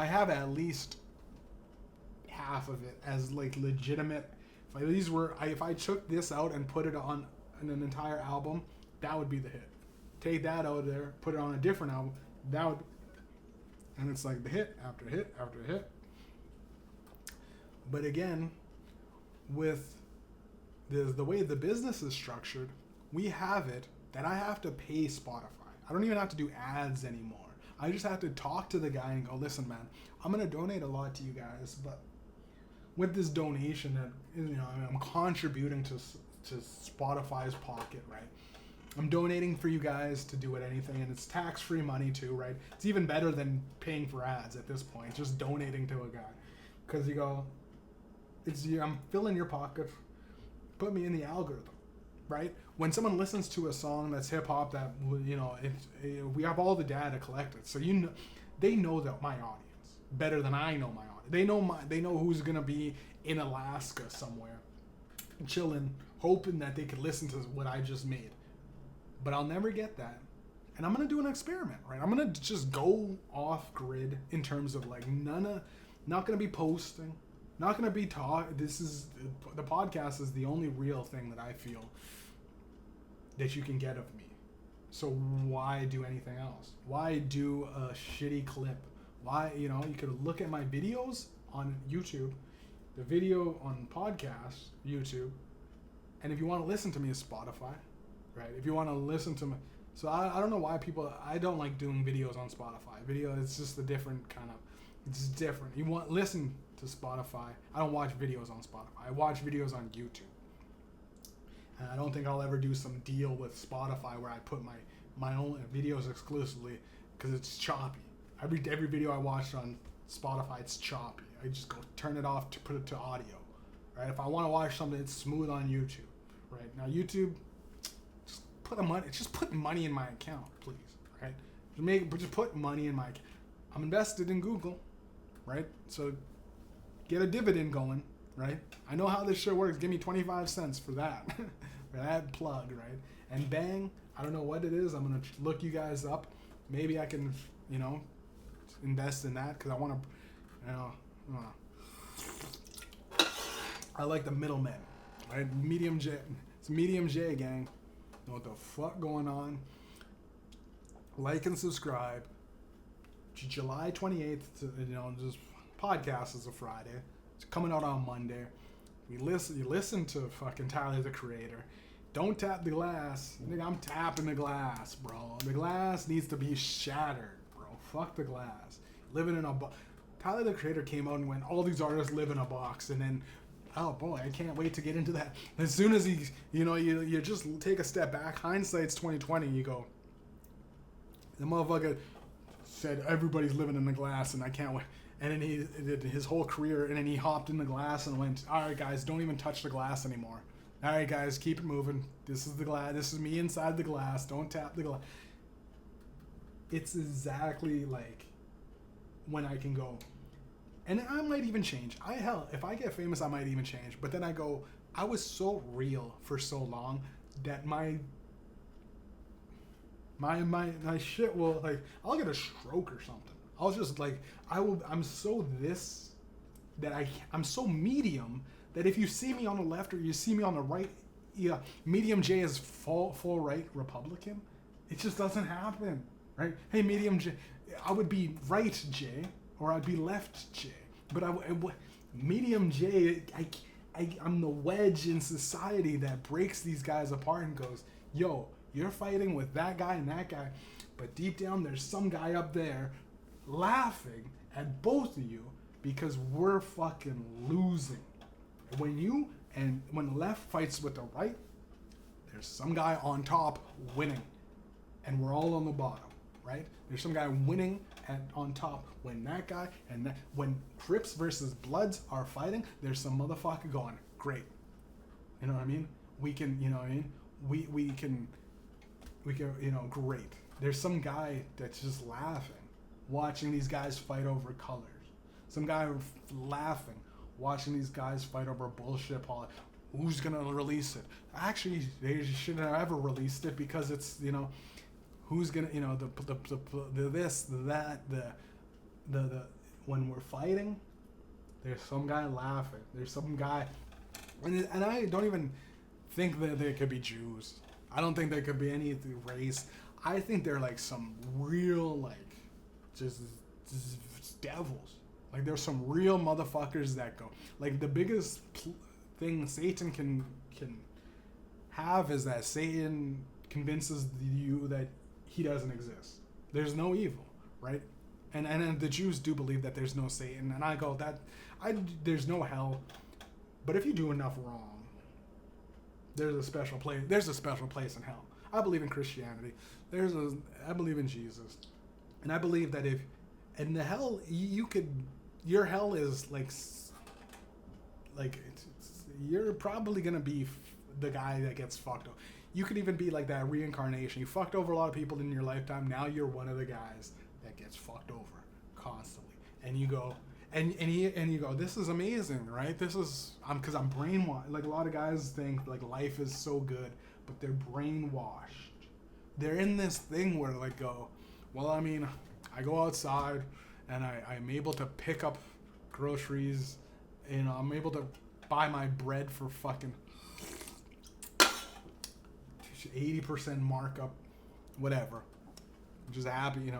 have at least half of it as like legitimate. If I took this out and put it on an entire album, that would be the hit. Take that out of there, put it on a different album, and it's like the hit after hit after hit. But again, with the way the business is structured, we have it that I have to pay Spotify. I don't even have to do ads anymore. I just have to talk to the guy and go, listen, man, I'm going to donate a lot to you guys, but with this donation that, I'm contributing to Spotify's pocket, right? I'm donating for you guys to do anything, and it's tax-free money too, right? It's even better than paying for ads at this point, just donating to a guy. Because you go, I'm filling your pocket, put me in the algorithm, right? When someone listens to a song that's hip-hop that, we have all the data collected, so they know that my audience better than I know my audience. They know who's gonna be in Alaska somewhere, chilling, hoping that they could listen to what I just made. But I'll never get that, and I'm gonna do an experiment, right? I'm gonna just go off grid in terms of like not gonna be posting, not gonna be the podcast is the only real thing that I feel that you can get of me. So why do anything else? Why do a shitty clip? Why, you could look at my videos on YouTube, the video on podcast, YouTube, and if you want to listen to me, it's Spotify, right? If you want to listen to me, so I don't know why I don't like doing videos on Spotify. It's just a different kind of, it's different. Listen to Spotify. I don't watch videos on Spotify. I watch videos on YouTube. And I don't think I'll ever do some deal with Spotify where I put my own videos exclusively because it's choppy. Every video I watch on Spotify, it's choppy. I just go turn it off to put it to audio, right? If I want to watch something, it's smooth on YouTube, right? Now YouTube, just put money in my account, please, right? Just put money in my account. I'm invested in Google, right? So get a dividend going, right? I know how this shit works. Give me 25 cents for that, for that plug, right? And bang, I don't know what it is. I'm gonna look you guys up. Maybe I can, invest in that because I want to, I like the middlemen, right? Medium J, it's Medium J, gang. Know what the fuck going on? Like and subscribe. July 28th, this podcast is a Friday. It's coming out on Monday. You listen to fucking Tyler the Creator. Don't tap the glass. Nigga, I'm tapping the glass, bro. The glass needs to be shattered, bro. Fuck the glass. Living in a box. Tyler the Creator came out and went, all these artists live in a box. And then oh boy, I can't wait to get into that. As soon as he, you just take a step back. Hindsight's 2020. You go, the motherfucker said everybody's living in the glass, and I can't wait. And then he did his whole career, and then he hopped in the glass and went, all right, guys, don't even touch the glass anymore. All right, guys, keep it moving. This is the glass. This is me inside the glass. Don't tap the glass. It's exactly like when I can go, and I might even change. If I get famous, I might even change. But then I go, I was so real for so long that my shit will, like, I'll get a stroke or something. I'll just, like, I'm so this that I'm so medium that if you see me on the left or you see me on the right, yeah, medium J is full right Republican. It just doesn't happen, right? Hey, medium J, I would be right J or I'd be left J, but medium J, I'm the wedge in society that breaks these guys apart and goes, yo, you're fighting with that guy and that guy, but deep down there's some guy up there laughing at both of you because we're fucking losing. When the left fights with the right, there's some guy on top winning, and we're all on the bottom, right? There's some guy winning on top when that guy when Crips versus Bloods are fighting, there's some motherfucker going, great. You know what I mean? We can, you know what I mean? We can, great. There's some guy that's just laughing, watching these guys fight over colors. Some guy laughing, watching these guys fight over bullshit. Who's gonna release it? Actually, they shouldn't have ever released it because it's, who's gonna, the this, the that, the when we're fighting, there's some guy laughing. There's some guy, and I don't even think that they could be Jews. I don't think they could be any race. I think they're like some real, like, just devils. Like, there's some real motherfuckers that go, like, the biggest thing Satan can have is that Satan convinces you that he doesn't exist. There's no evil, right? And the Jews do believe that there's no Satan, and I go, there's no hell, but if you do enough wrong, there's a special place. There's a special place in hell. I believe in Christianity. I believe in Jesus, and I believe that if in the hell your hell is like you're probably gonna be the guy that gets fucked up. You could even be like that reincarnation. You fucked over a lot of people in your lifetime. Now you're one of the guys that gets fucked over constantly, and you go. And you go, this is amazing, right? This is, because I'm brainwashed. Like, a lot of guys think, like, life is so good, but they're brainwashed. They're in this thing where, like, go, well, I mean, I go outside, and I'm able to pick up groceries, I'm able to buy my bread for fucking 80% markup, whatever. I'm just happy,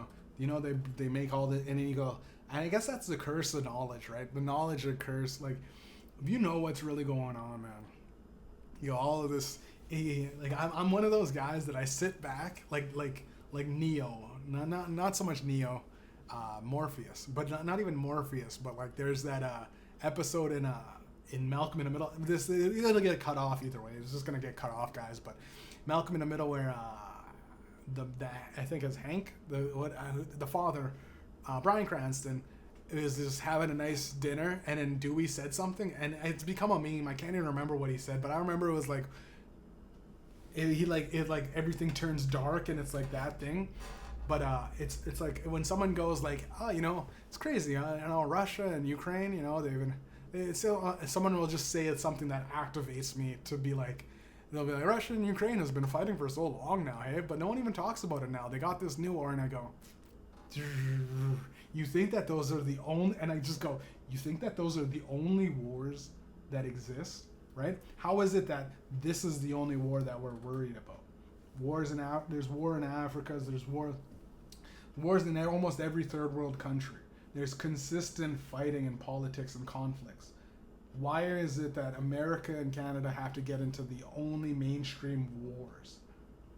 they make all the, and then you go, and I guess that's the curse of knowledge, right? The knowledge of curse. Like, if you know what's really going on, man, all of this, like, I'm one of those guys that I sit back, like Neo, not so much Neo, Morpheus, but not even Morpheus, but like there's that episode in Malcolm in the Middle. It'll get cut off either way. It's just gonna get cut off, guys. But Malcolm in the Middle, where the I think it's Hank, the father. Bryan Cranston is just having a nice dinner, and then Dewey said something, and it's become a meme. I can't even remember what he said, but I remember it was like, everything turns dark, and it's like that thing. But it's like when someone goes like, oh, it's crazy, Russia and Ukraine, someone will just say it's something that activates me to be like, they'll be like, Russia and Ukraine has been fighting for so long now, hey, but no one even talks about it now. They got this new war, and I go, you think that those are the only, and I just go, you think that those are the only wars that exist, right? How is it that this is the only war that we're worried about? There's war in Africa, there's wars in almost every third world country. There's consistent fighting in politics and conflicts. Why is it that America and Canada have to get into the only mainstream wars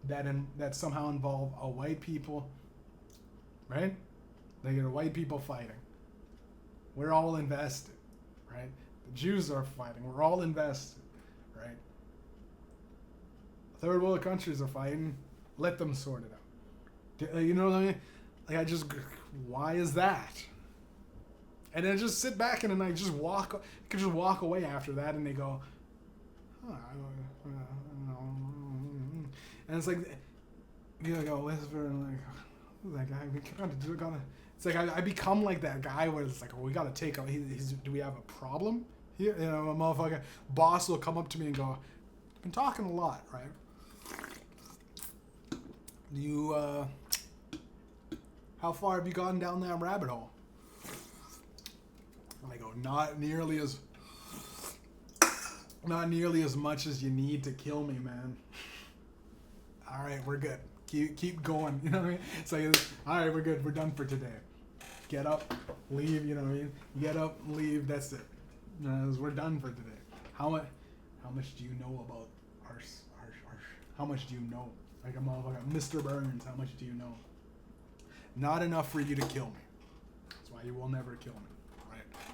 that somehow involve a white people, right? They get white people fighting. We're all invested, right? The Jews are fighting. We're all invested, right? Third world countries are fighting. Let them sort it out. You know what I mean? Like, why is that? And then just sit back and then I just walk. You could just walk away after that, and they go, huh, I don't know. And it's like, you go whisper and like, that guy. We gotta. It's like I become like that guy where it's like, oh, we gotta take out. Do we have a problem here? You know, a motherfucker boss will come up to me and go, "I've been talking a lot, right? How far have you gone down that rabbit hole?" And I go, not nearly as much as you need to kill me, man. All right, we're good. Keep going. You know what I mean? It's like, all right, we're good. We're done for today. Get up, leave. You know what I mean? Get up, leave. That's it. We're done for today. How much do you know about our? How much do you know? Like a motherfucker, Mr. Burns. How much do you know? Not enough for you to kill me. That's why you will never kill me.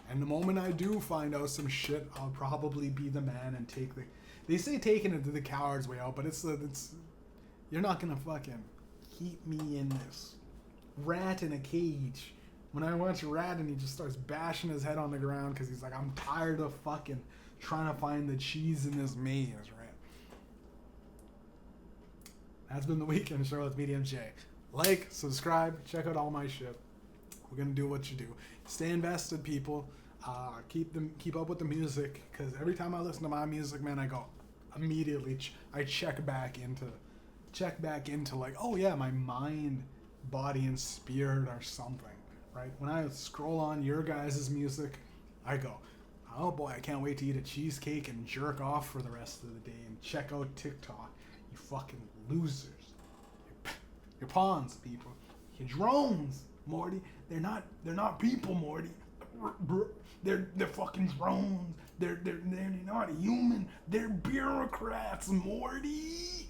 And the moment I do find out some shit, I'll probably be the man and take the... They say taking it to the coward's way out, but it's you're not gonna fucking keep me in this. Rat in a cage. When I watch Rat and he just starts bashing his head on the ground because he's like, I'm tired of fucking trying to find the cheese in this maze, right? That's been the Weekend Show with Medium J. Like, subscribe, check out all my shit. We're gonna do what you do. Stay invested, people. Keep up with the music, because every time I listen to my music, man, I go immediately. I check back into like, oh yeah, my mind, body, and spirit are something, right? When I scroll on your guys' music, I go, oh boy, I can't wait to eat a cheesecake and jerk off for the rest of the day and check out TikTok. You fucking losers. You're pawns, people. You're drones, Morty. They're not people, Morty. They're fucking drones. They're not human. They're bureaucrats, Morty.